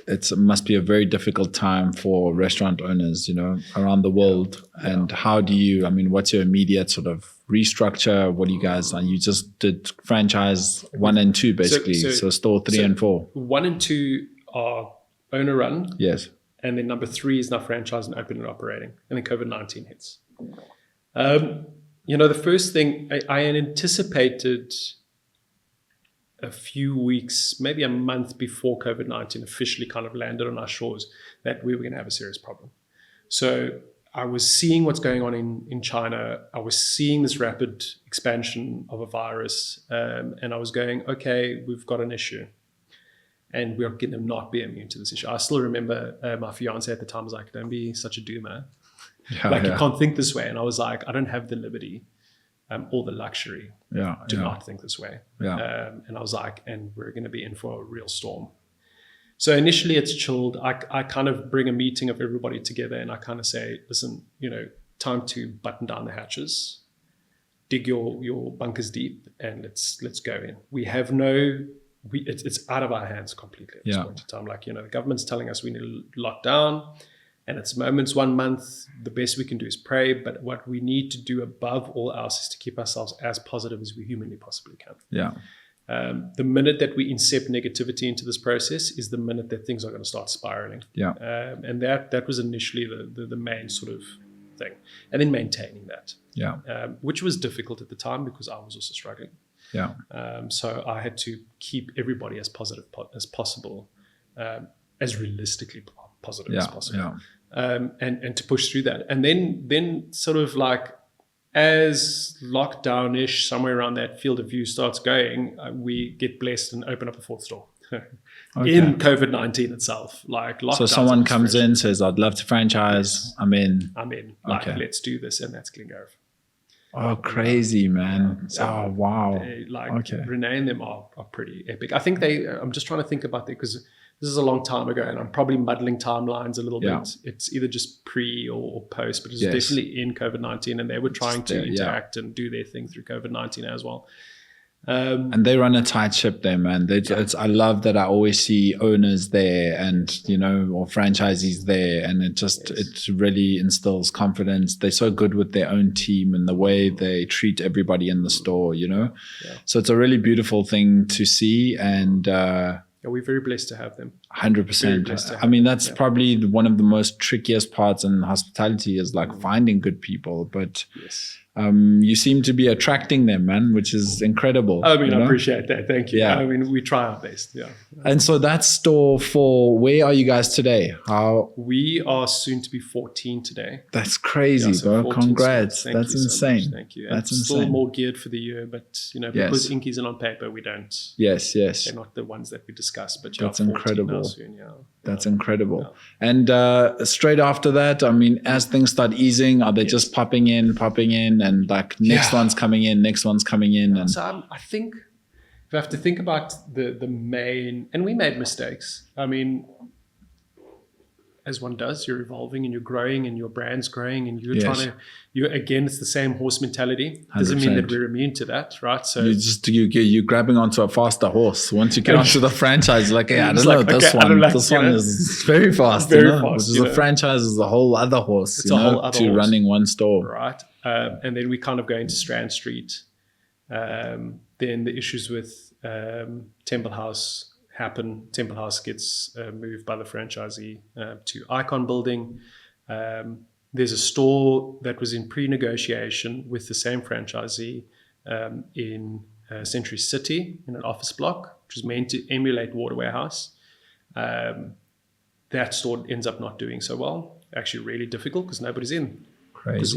it must be a very difficult time for restaurant owners, around the world. Yeah. And how do you, what's your immediate sort of restructure? What do you guys, you just did franchise 1 and 2, basically. So store 3 and 4. 1 and 2 are owner run. Yes. And then number 3 is now franchised and open and operating. And then COVID-19 hits. The first thing I anticipated a few weeks, maybe a month before COVID-19 officially kind of landed on our shores, that we were going to have a serious problem. So I was seeing what's going on in China. I was seeing this rapid expansion of a virus. And I was going, okay, we've got an issue. And we're going to not be immune to this issue. I still remember my fiance at the time was like, don't be such a doomer. You can't think this way. And I was like, I don't have the liberty or the luxury to not think this way. And I was like, and we're going to be in for a real storm. So initially it's chilled. I kind of bring a meeting of everybody together and I kind of say, listen, time to button down the hatches, dig your bunkers deep, and let's go in. We have it's out of our hands completely at this point in time. The government's telling us we need to lock down. And it's moments, 1 month, the best we can do is pray. But what we need to do above all else is to keep ourselves as positive as we humanly possibly can. Yeah. The minute that we incept negativity into this process is the minute that things are going to start spiraling. Yeah. And that was initially the main sort of thing. And then maintaining that. Yeah. Which was difficult at the time because I was also struggling. Yeah. So I had to keep everybody as positive as possible, as realistically positive as possible. Yeah. And to push through that. And then sort of like as lockdown-ish, somewhere around that field of view starts going, we get blessed and open up a 4th store. In COVID-19 itself. So someone comes in, says, I'd love to franchise. Yes. I'm in. Let's do this. And that's Glengarry. Oh, crazy, man. So wow. Renee and them are pretty epic. I think I'm just trying to think about that because this is a long time ago and I'm probably muddling timelines a little bit. It's either just pre or post, but it's definitely in COVID-19 and they were trying to interact and do their thing through COVID-19 as well. And they run a tight ship there, man. I love that I always see owners there and, or franchisees there. And it really instills confidence. They're so good with their own team and the way they treat everybody in the store, So it's a really beautiful thing to see. And, we're very blessed to have them. 100%. That's probably one of the most trickiest parts in hospitality is finding good people. But you seem to be attracting them, man, which is incredible. I appreciate that. Thank you. Yeah. We try our best. Yeah. And so that store where are you guys today? We are soon to be 14 today. That's crazy, bro. Congrats. That's insane. So thank you. That's insane. Still more geared for the year, but because Inkies are on paper, we don't. Yes. They're not the ones that we discuss, but that's incredible. Soon, That's incredible. Yeah. And straight after that, as things start easing, are they just popping in and next one's coming in? And so I think if I have to think about the main, and we made mistakes. As one does, you're evolving and you're growing and your brand's growing and again, it's the same horse mentality. Doesn't 100%. Mean that we're immune to that, right? So you're grabbing onto a faster horse. Once you get onto the franchise, I don't know, this one is very fast. The franchise is a whole other horse, it's a whole other horse. Running one store. Right. And then we kind of go into Strand Street. Then the issues with Temple House happen. Temple House gets moved by the franchisee to Icon Building. There's a store that was in pre-negotiation with the same franchisee in Century City in an office block, which was meant to emulate Water Warehouse. That store ends up not doing so well. Actually really difficult because nobody's in. Because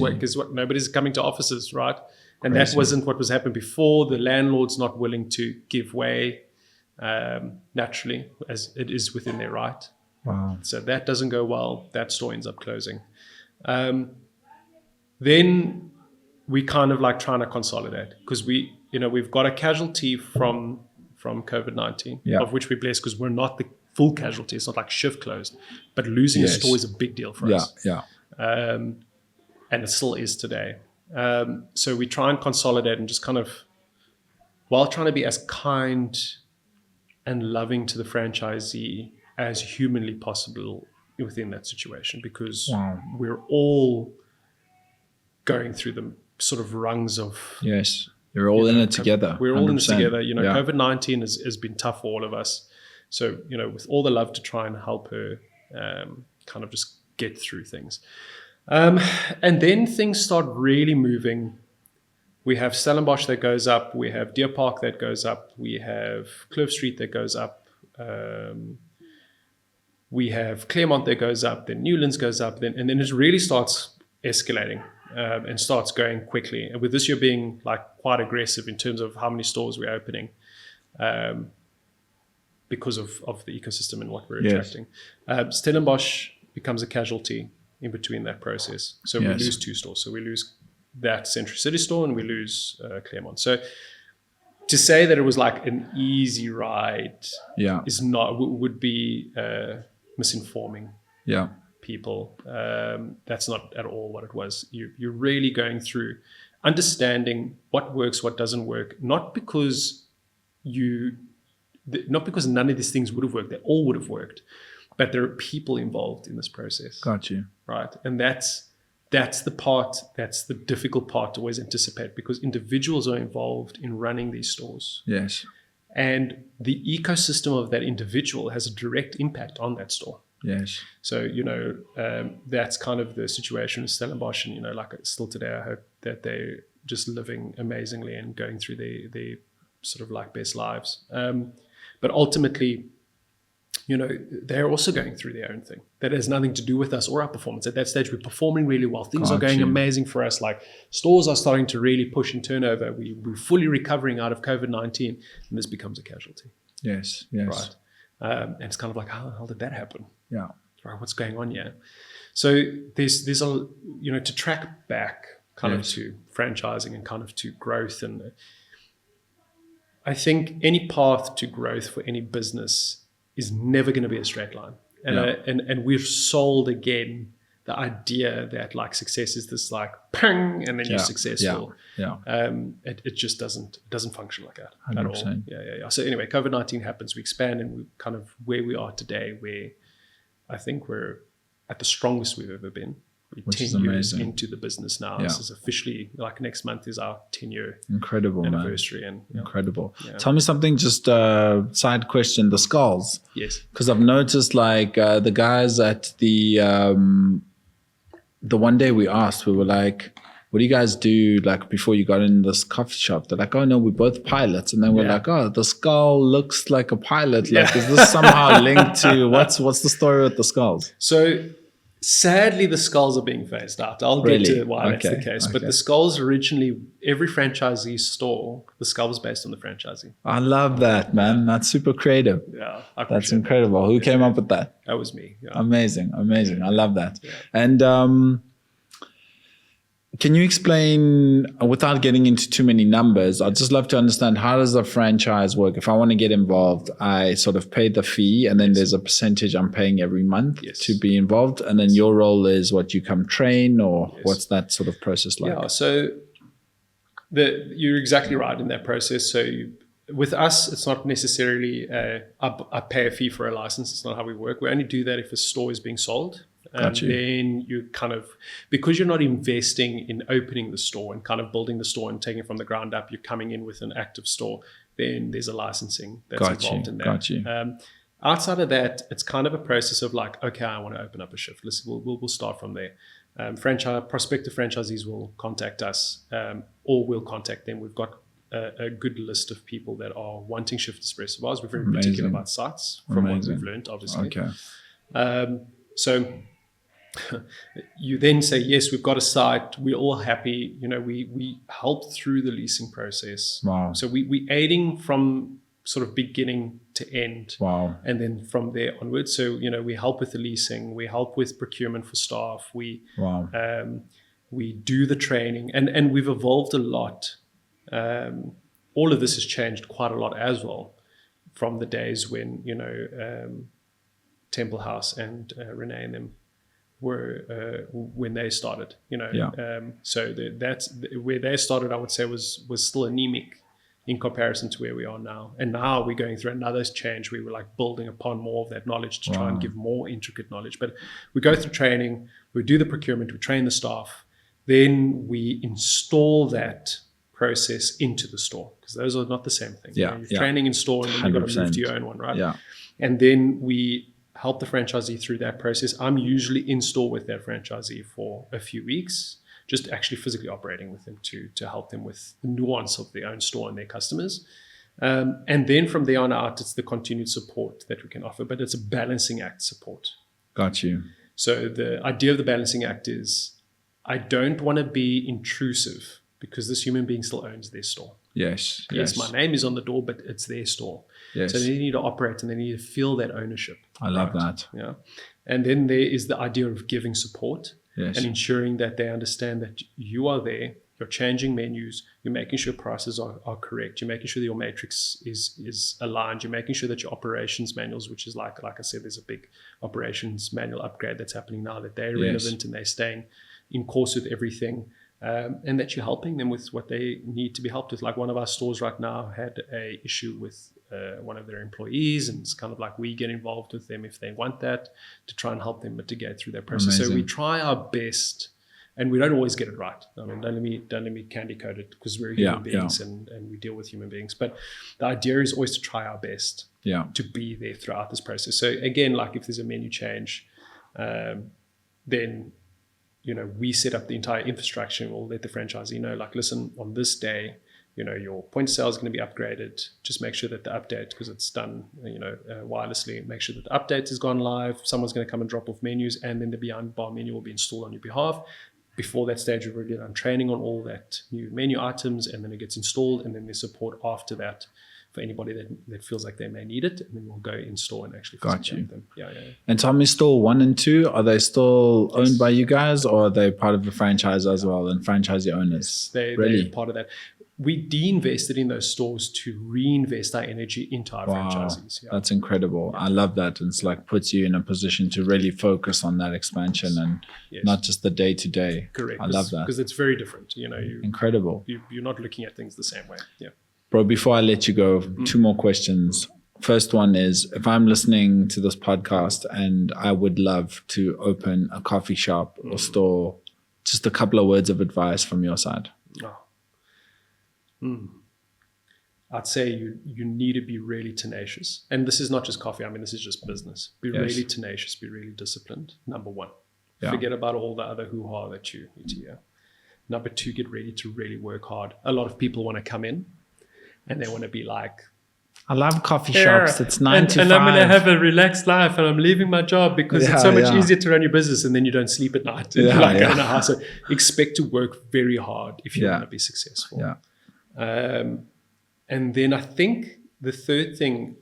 nobody's coming to offices, right? And that wasn't what was happening before. The landlord's not willing to give way naturally, as it is within their right. Wow. So that doesn't go well. That store ends up closing. Then we kind of trying to consolidate because we've got a casualty from COVID-19, of which we're blessed because we're not the full casualty. It's not like Shift closed, but losing a store is a big deal for us. And it still is today. So we try and consolidate and just kind of, while trying to be as kind and loving to the franchisee as humanly possible within that situation, because we're all going through the sort of rungs of you're all in it together. We're all 100%. In it together. Yeah. COVID-19 has been tough for all of us. So, with all the love to try and help her kind of just get through things. And then things start really moving. We have Stellenbosch that goes up. We have Deer Park that goes up. We have Cliff Street that goes up. We have Claremont that goes up. Then Newlands goes up. And then it really starts escalating. And starts going quickly. And with this year being like quite aggressive in terms of how many stores we're opening, because of the ecosystem and what we're attracting. Stellenbosch becomes a casualty in between that process. So we lose 2 stores. So we lose that Century City store and we lose Claremont. So to say that it was like an easy ride would be misinforming. Yeah. People. That's not at all what it was. You're really going through understanding what works, what doesn't work, not because none of these things would have worked. They all would have worked, but there are people involved in this process. Got you. Right. And that's the difficult part to always anticipate, because individuals are involved in running these stores. Yes. And the ecosystem of that individual has a direct impact on that store. Yes. So, that's kind of the situation with Stellenbosch. And, like still today, I hope that they're just living amazingly and going through their sort of like best lives. But ultimately, they're also going through their own thing. That has nothing to do with us or our performance. At that stage, we're performing really well. Things are going amazing for us. Like stores are starting to really push in turnover. We're fully recovering out of COVID-19, and this becomes a casualty. Yes. Yes. Right. And it's kind of like, how did that happen? Yeah. Right. What's going on here? So there's a, to track back kind of to franchising and kind of to growth. And I think any path to growth for any business is never going to be a straight line. And we've sold again the idea that like success is this like ping and then you're successful. It just doesn't function like that 100%. at all. Yeah. So anyway, COVID-19 happens, we expand, and we kind of where we are today, where I think we're at the strongest we've ever been. We're 10 years into the business now. This is officially, like next month is our 10-year anniversary. Man. And incredible. Tell me something, just a side question, the skulls. Yes. Because I've noticed like the guys at the one day we asked, we were like, what do you guys do like before you got in this coffee shop? They're like, oh no, we're both pilots. And then we're like, oh, the skull looks like a pilot. Like, is this somehow linked to what's the story with the skulls? So sadly, the skulls are being phased out. I'll get to why that's the case. But the skulls originally, every franchisee store, the skull was based on the franchisee. I love that, man. That's super creative. Yeah. That's incredible. Who came up with that? That was me. Yeah. Amazing. I love that. Yeah. And can you explain, without getting into too many numbers, I'd just love to understand, how does the franchise work? If I want to get involved, I sort of pay the fee, and then there's a percentage I'm paying every month to be involved. And then your role is what, you come train, or what's that sort of process like? Yeah, so you're exactly right in that process. So with us, it's not necessarily I pay a fee for a license. It's not how we work. We only do that if a store is being sold. Then you kind of, because you're not investing in opening the store and kind of building the store and taking it from the ground up, you're coming in with an active store, then there's a licensing that's involved in that. Outside of that, it's kind of a process of like, okay, I want to open up a Shift. We'll start from there. Prospective franchisees will contact us, or we'll contact them. We've got a good list of people that are wanting Shift Espresso Bars. We're very particular about sites, from what we've learned, obviously. So you then say, yes, we've got a site. We're all happy. We help through the leasing process. Wow. So we aiding from sort of beginning to end. Wow. And then from there onwards. So, we help with the leasing. We help with procurement for staff. We do the training. And we've evolved a lot. All of this has changed quite a lot as well from the days when, Temple House and Renee and them were when they started, so that's where they started. I would say was still anemic, in comparison to where we are now. And now we're going through another change where we're like building upon more of that knowledge to try and give more intricate knowledge. But we go through training, we do the procurement, we train the staff, then we install that process into the store, because those are not the same thing. You're training in store and then you've got to move to your own one, right? Yeah. And then we help the franchisee through that process. I'm usually in store with that franchisee for a few weeks, just actually physically operating with them to help them with the nuance of their own store and their customers. And then from there on out, it's the continued support that we can offer, but it's a balancing act support. Got you. So the idea of the balancing act is I don't want to be intrusive because this human being still owns their store. Yes. Yes, my name is on the door, but it's their store. Yes. So they need to operate and they need to feel that ownership. I love that. Yeah. And then there is the idea of giving support. Yes. And ensuring that they understand that you are there, you're changing menus, you're making sure prices are correct, you're making sure that your matrix is aligned, you're making sure that your operations manuals, which is like I said, there's a big operations manual upgrade that's happening now, that they're relevant and they're staying in course with everything, and that you're helping them with what they need to be helped with. Like one of our stores right now had a issue with one of their employees, and it's kind of like we get involved with them if they want that, to try and help them mitigate through that process. Amazing. So we try our best, and we don't always get it right. I mean, don't let me candy coat it, because we're human beings and we deal with human beings. But the idea is always to try our best to be there throughout this process. So again, like if there's a menu change, then we set up the entire infrastructure and we'll let the franchisee know, like, listen, on this day, your point of sale is going to be upgraded. Just make sure that the update, because it's done, wirelessly, make sure that the update has gone live. Someone's going to come and drop off menus, and then the Beyond Bar menu will be installed on your behalf. Before that stage, we've already done training on all that new menu items, and then it gets installed, and then there's support after that for anybody that feels like they may need it, and then we'll go in store and actually facilitate them. Yeah. And Tommy Store 1 and 2, are they still owned by you guys, or are they part of the franchise as well, and franchisee owners? Yes, they're part of that. We de-invested in those stores to reinvest our energy into our franchisees. Yeah. That's incredible. I love that. It's like puts you in a position to really focus on that expansion and not just the day-to-day. Correct. I love that. Because it's very different. Incredible. You're not looking at things the same way. Yeah. Bro, before I let you go, 2 more questions. First one is, if I'm listening to this podcast and I would love to open a coffee shop or store, just a couple of words of advice from your side. I'd say you need to be really tenacious. And this is not just coffee. I mean, this is just business. Be really tenacious, be really disciplined. Number 1. Forget about all the other hoo-ha that you need to hear. Number 2, get ready to really work hard. A lot of people want to come in and they want to be like, I love coffee shops. It's 9 to 5. And I'm going to have a relaxed life, and I'm leaving my job because it's so much easier to run your business, and then you don't sleep at night. I don't know how. So expect to work very hard if you want to be successful. Yeah. And then I think the third thing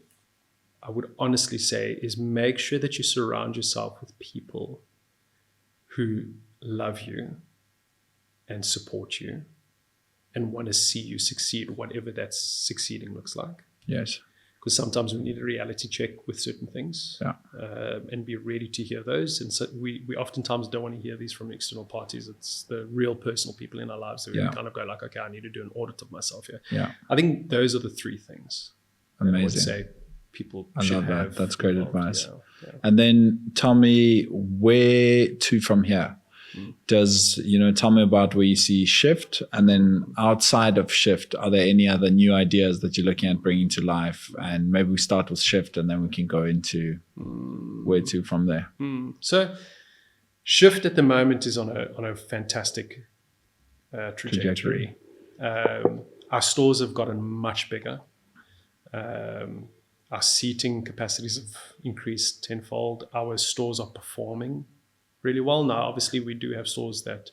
I would honestly say is make sure that you surround yourself with people who love you and support you and want to see you succeed, whatever that succeeding looks like. Yes. Because sometimes we need a reality check with certain things, and be ready to hear those. And so we oftentimes don't want to hear these from external parties. It's the real personal people in our lives that we kind of go like, okay, I need to do an audit of myself here. Yeah. I think those are the 3 things. Amazing. I would say people should have. I love that. That's great advice. Yeah. And then tell me where to from here. Does, tell me about where you see Shift, and then outside of Shift, are there any other new ideas that you're looking at bringing to life? And maybe we start with Shift and then we can go into where to from there. So Shift at the moment is on a fantastic trajectory. Our stores have gotten much bigger. Our seating capacities have increased tenfold. Our stores are performing really well. Now, obviously, we do have stores that,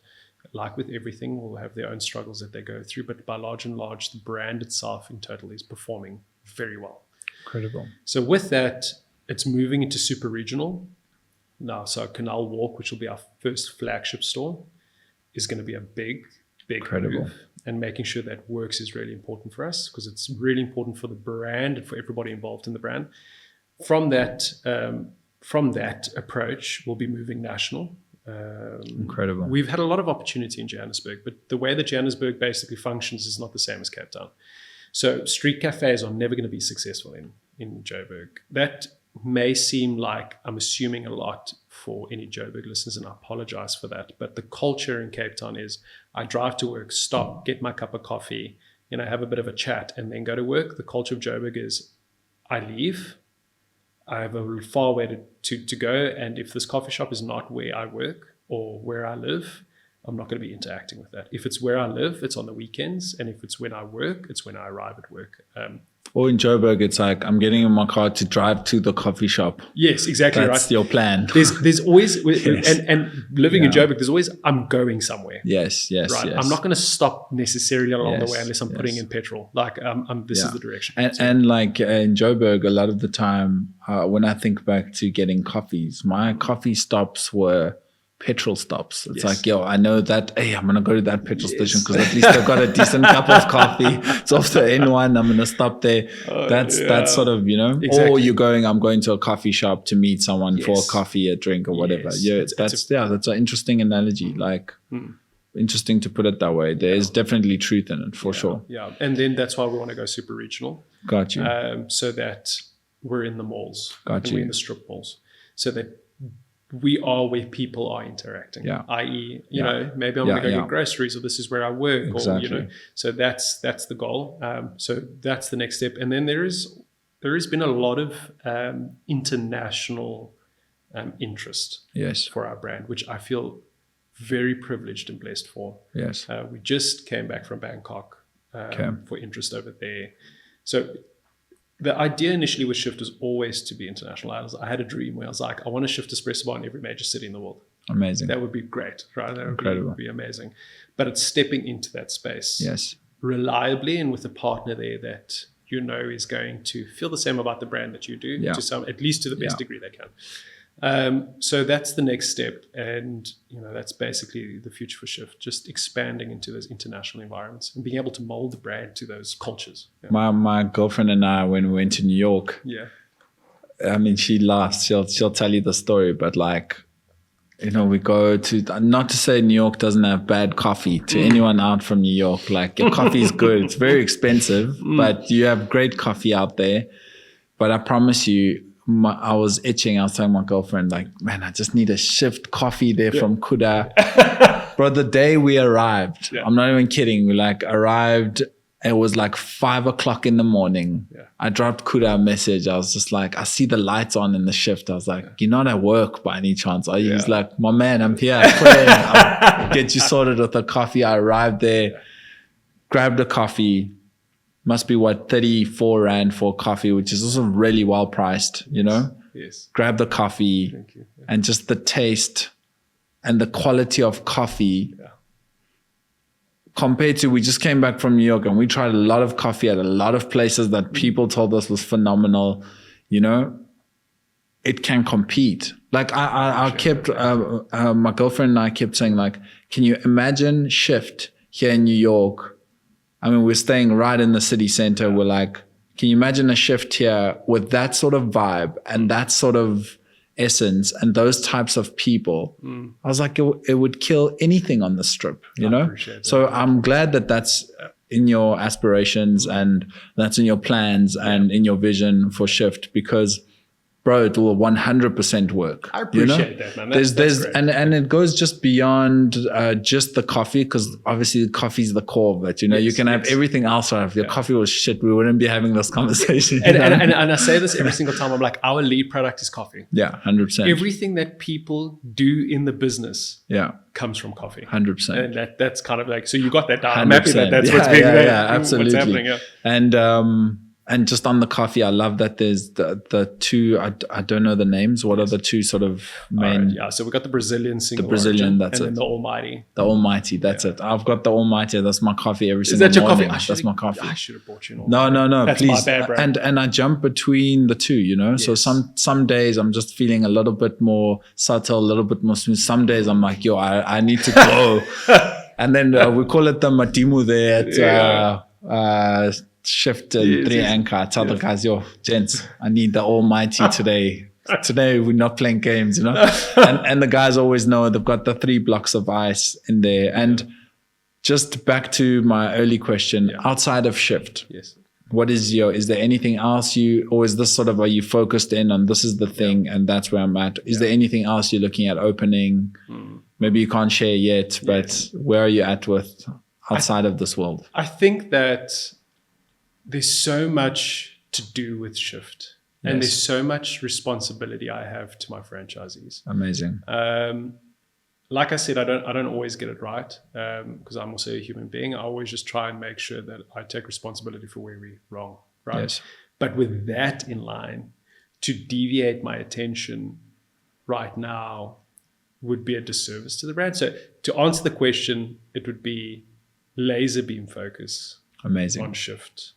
like with everything, will have their own struggles that they go through. But by large and large, the brand itself in total is performing very well. Incredible. So with that, it's moving into super regional. Now, so Canal Walk, which will be our first flagship store, is going to be a big Incredible move. And making sure that works is really important for us, because it's really important for the brand and for everybody involved in the brand. From that approach, we'll be moving national. Incredible. We've had a lot of opportunity in Johannesburg, but the way that Johannesburg basically functions is not the same as Cape Town. So street cafes are never going to be successful in Joburg. That may seem like I'm assuming a lot for any Joburg listeners, and I apologize for that. But the culture in Cape Town is I drive to work, stop, get my cup of coffee, have a bit of a chat, and then go to work. The culture of Joburg is I leave. I have a far way to go. And if this coffee shop is not where I work or where I live, I'm not going to be interacting with that. If it's where I live, it's on the weekends. And if it's when I work, it's when I arrive at work. Or in Joburg, it's like I'm getting in my car to drive to the coffee shop. Yes, exactly. That's your plan. There's always, Yes. and living in Joburg, there's always, I'm going somewhere. Yes. Right. I'm not going to stop necessarily along the way unless I'm putting in petrol. Like, this is the direction. And like in Joburg, a lot of the time, when I think back to getting coffees, my coffee stops were petrol stops. It's like, I know that, hey, I'm going to go to that petrol station because at least I've got a decent cup of coffee. It's off the N1. I'm going to stop there. That's sort of, Exactly. Or I'm going to a coffee shop to meet someone for a coffee, a drink or whatever. Yes. That's an interesting analogy. Like, interesting to put it that way. There is definitely truth in it for sure. Yeah. And then that's why we want to go super regional. Got you. So that we're in the malls. Got you. We're in the strip malls. So that we are where people are interacting, i.e., maybe I'm going to go get groceries, or this is where I work, or so that's the goal. So that's the next step. And then there has been a lot of international interest for our brand, which I feel very privileged and blessed for. Yes. We just came back from Bangkok for interest over there. So the idea initially with Shift was always to be international. I had a dream where I was like, I want to Shift Espresso Bar in every major city in the world. Amazing. That would be great, right? That would be amazing. But it's stepping into that space reliably and with a partner there that is going to feel the same about the brand that you do, at least to the best degree they can. So that's the next step, and that's basically the future for Shift, just expanding into those international environments and being able to mold the brand to those cultures. My girlfriend and I, when we went to New York, I mean, she laughs, she'll tell you the story, but like, we go to, not to say New York doesn't have bad coffee, to anyone out from New York, like your coffee is good, it's very expensive, but you have great coffee out there. But I promise you, I was itching. I was telling my girlfriend, like, man, I just need a Shift coffee there from Kuda. Bro, the day we arrived, I'm not even kidding. We arrived. It was like 5 o'clock in the morning. I dropped Kuda a message. I was just like, I see the lights on in the Shift. I was like, you're not at work by any chance, are you? He's like, my man, I'm here. I'll get you sorted with a coffee. I arrived there, grabbed a coffee. Must be 34 Rand for coffee, which is also really well priced, Yes. Grab the coffee and just the taste and the quality of coffee compared to, we just came back from New York and we tried a lot of coffee at a lot of places that people told us was phenomenal, it can compete. Like I kept, my girlfriend and I kept saying like, can you imagine Shift here in New York? I mean, we're staying right in the city center. We're like, can you imagine a Shift here with that sort of vibe and that sort of essence and those types of people? I was like, it would kill anything on the strip, So I'm glad that that's in your aspirations and that's in your plans and in your vision for Shift, because bro, it will 100% work. I appreciate that, man. That's great. And it goes just beyond just the coffee, because obviously the coffee is the core of it. You can have everything else. If your coffee was shit, we wouldn't be having this conversation. And I say this every single time. I'm like, our lead product is coffee. Yeah, 100%. Everything that people do in the business comes from coffee. 100%. And that's kind of like, so you got that down. I'm happy that that's what's being there. Yeah, absolutely. What's happening, And just on the coffee, I love that there's the two, I don't know the names. What are the two sort of main? So we got the Brazilian single. The Brazilian, origin, that's and it. then the Almighty. The Almighty, that's it. I've got the Almighty. That's my coffee every single morning. Is that your coffee? That's my coffee. I should have bought you an Almighty. No, that's please. My bad, bro. And I jump between the two, Yes. So some days I'm just feeling a little bit more subtle, a little bit more smooth. Some days I'm like, I need to go. And then we call it the Matimu there at Shift and 3 Anchor. I tell the guys, gents, I need the Almighty today. Today we're not playing games, and the guys always know they've got the 3 blocks of ice in there. And just back to my early question, outside of Shift, is there anything else or is this sort of, are you focused in on this is the thing and that's where I'm at? Is there anything else you're looking at opening? Maybe you can't share yet, but where are you at with outside of this world? I think that there's so much to do with Shift. And there's so much responsibility I have to my franchisees. Amazing. Like I said, I don't always get it right because I'm also a human being. I always just try and make sure that I take responsibility for where we're wrong, right? Yes. But with that in line, to deviate my attention right now would be a disservice to the brand. So to answer the question, it would be laser beam focus. Amazing. On Shift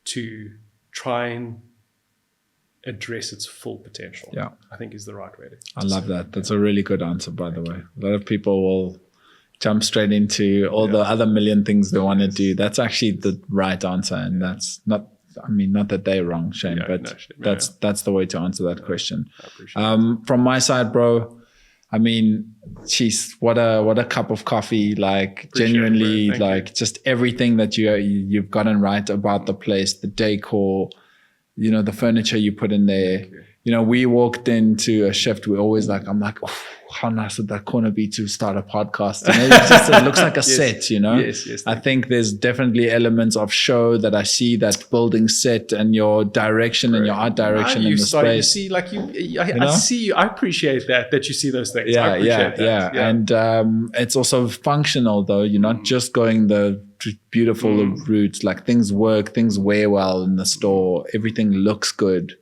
to try and address its full potential. Yeah, I think is the right way to I love that. That's a really good answer, by the way. A lot of people will jump straight into all the other million things they want to do. That's actually the right answer, and that's not. I mean, not that they're wrong, Shane, but that's the way to answer that question. I appreciate it. From my side, bro. I mean, geez, what a cup of coffee! Like genuinely, like just everything that you've gotten right about the place, the decor. You know, the furniture you put in there. You know, we walked into a Shift. We're always like, I'm like, oh, how nice would that corner be to start a podcast? You know, it looks like a set, you know? Yes. I think there's definitely elements of show that I see that building set and your direction and your art direction in the space. You see, like I see you. I appreciate that you see those things. Yeah, I appreciate that. And it's also functional though. You're not just going the beautiful route. Like things work, things wear well in the store. Everything looks good.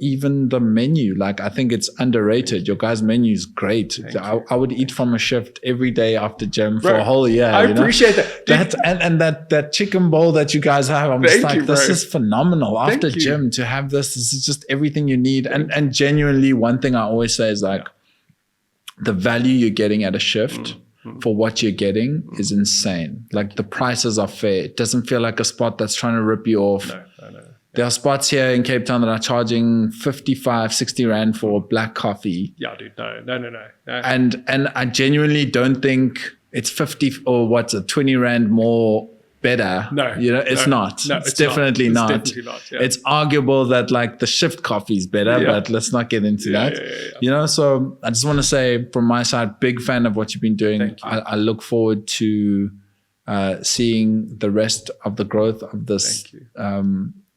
Even the menu, like I think it's underrated. Your guys' menu is great. I would eat from a Shift every day after gym for a whole year. I appreciate that. And that chicken bowl that you guys have, I'm just like, this is phenomenal. After gym to have this is just everything you need. And genuinely, one thing I always say is like the value you're getting at a Shift for what you're getting is insane. Like the prices are fair. It doesn't feel like a spot that's trying to rip you off. No. There are spots here in Cape Town that are charging 55, 60 Rand for black coffee. Yeah, dude. No. And I genuinely don't think it's 50 or 20 Rand more better. No. You know, it's not. No, it's definitely not. It's definitely not. Yeah. It's arguable that like the Shift coffee is better, but let's not get into that. Yeah. You know, so I just want to say from my side, big fan of what you've been doing. Thank you. I look forward to seeing the rest of the growth of this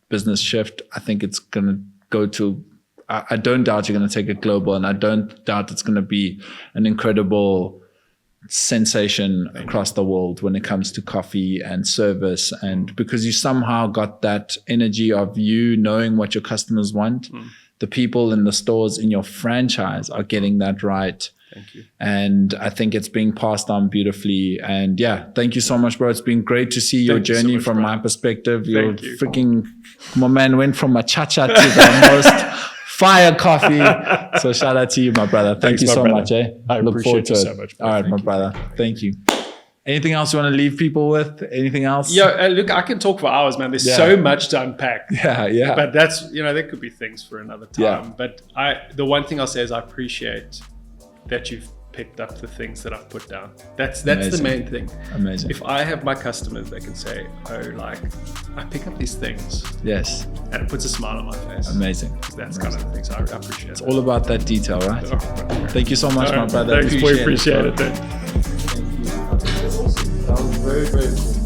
business Shift. I think it's going to go to, I don't doubt you're going to take it global, and I don't doubt it's going to be an incredible sensation across the world when it comes to coffee and service. And because you somehow got that energy of you knowing what your customers want, the people in the stores in your franchise are getting that right. Thank you. And I think it's being passed on beautifully. And thank you so much, bro. It's been great to see your journey from my perspective. Your freaking, my man went from a cha-cha to the most fire coffee. So shout out to you, my brother. Thank you so much. I look forward to it so much. All right, my brother. Thank you. Anything else you want to leave people with? Anything else? Look, I can talk for hours, man. There's so much to unpack. Yeah. But that's, there could be things for another time. But the one thing I'll say is I appreciate that you've picked up the things that I've put down. That's the main thing. Amazing. If I have my customers, they can say, I pick up these things. Yes. And it puts a smile on my face. Amazing. That's kind of the things I appreciate. It's all about that detail, right? Thank you so much, my brother. Thanks, we appreciate it. Thank you. That was very, very cool.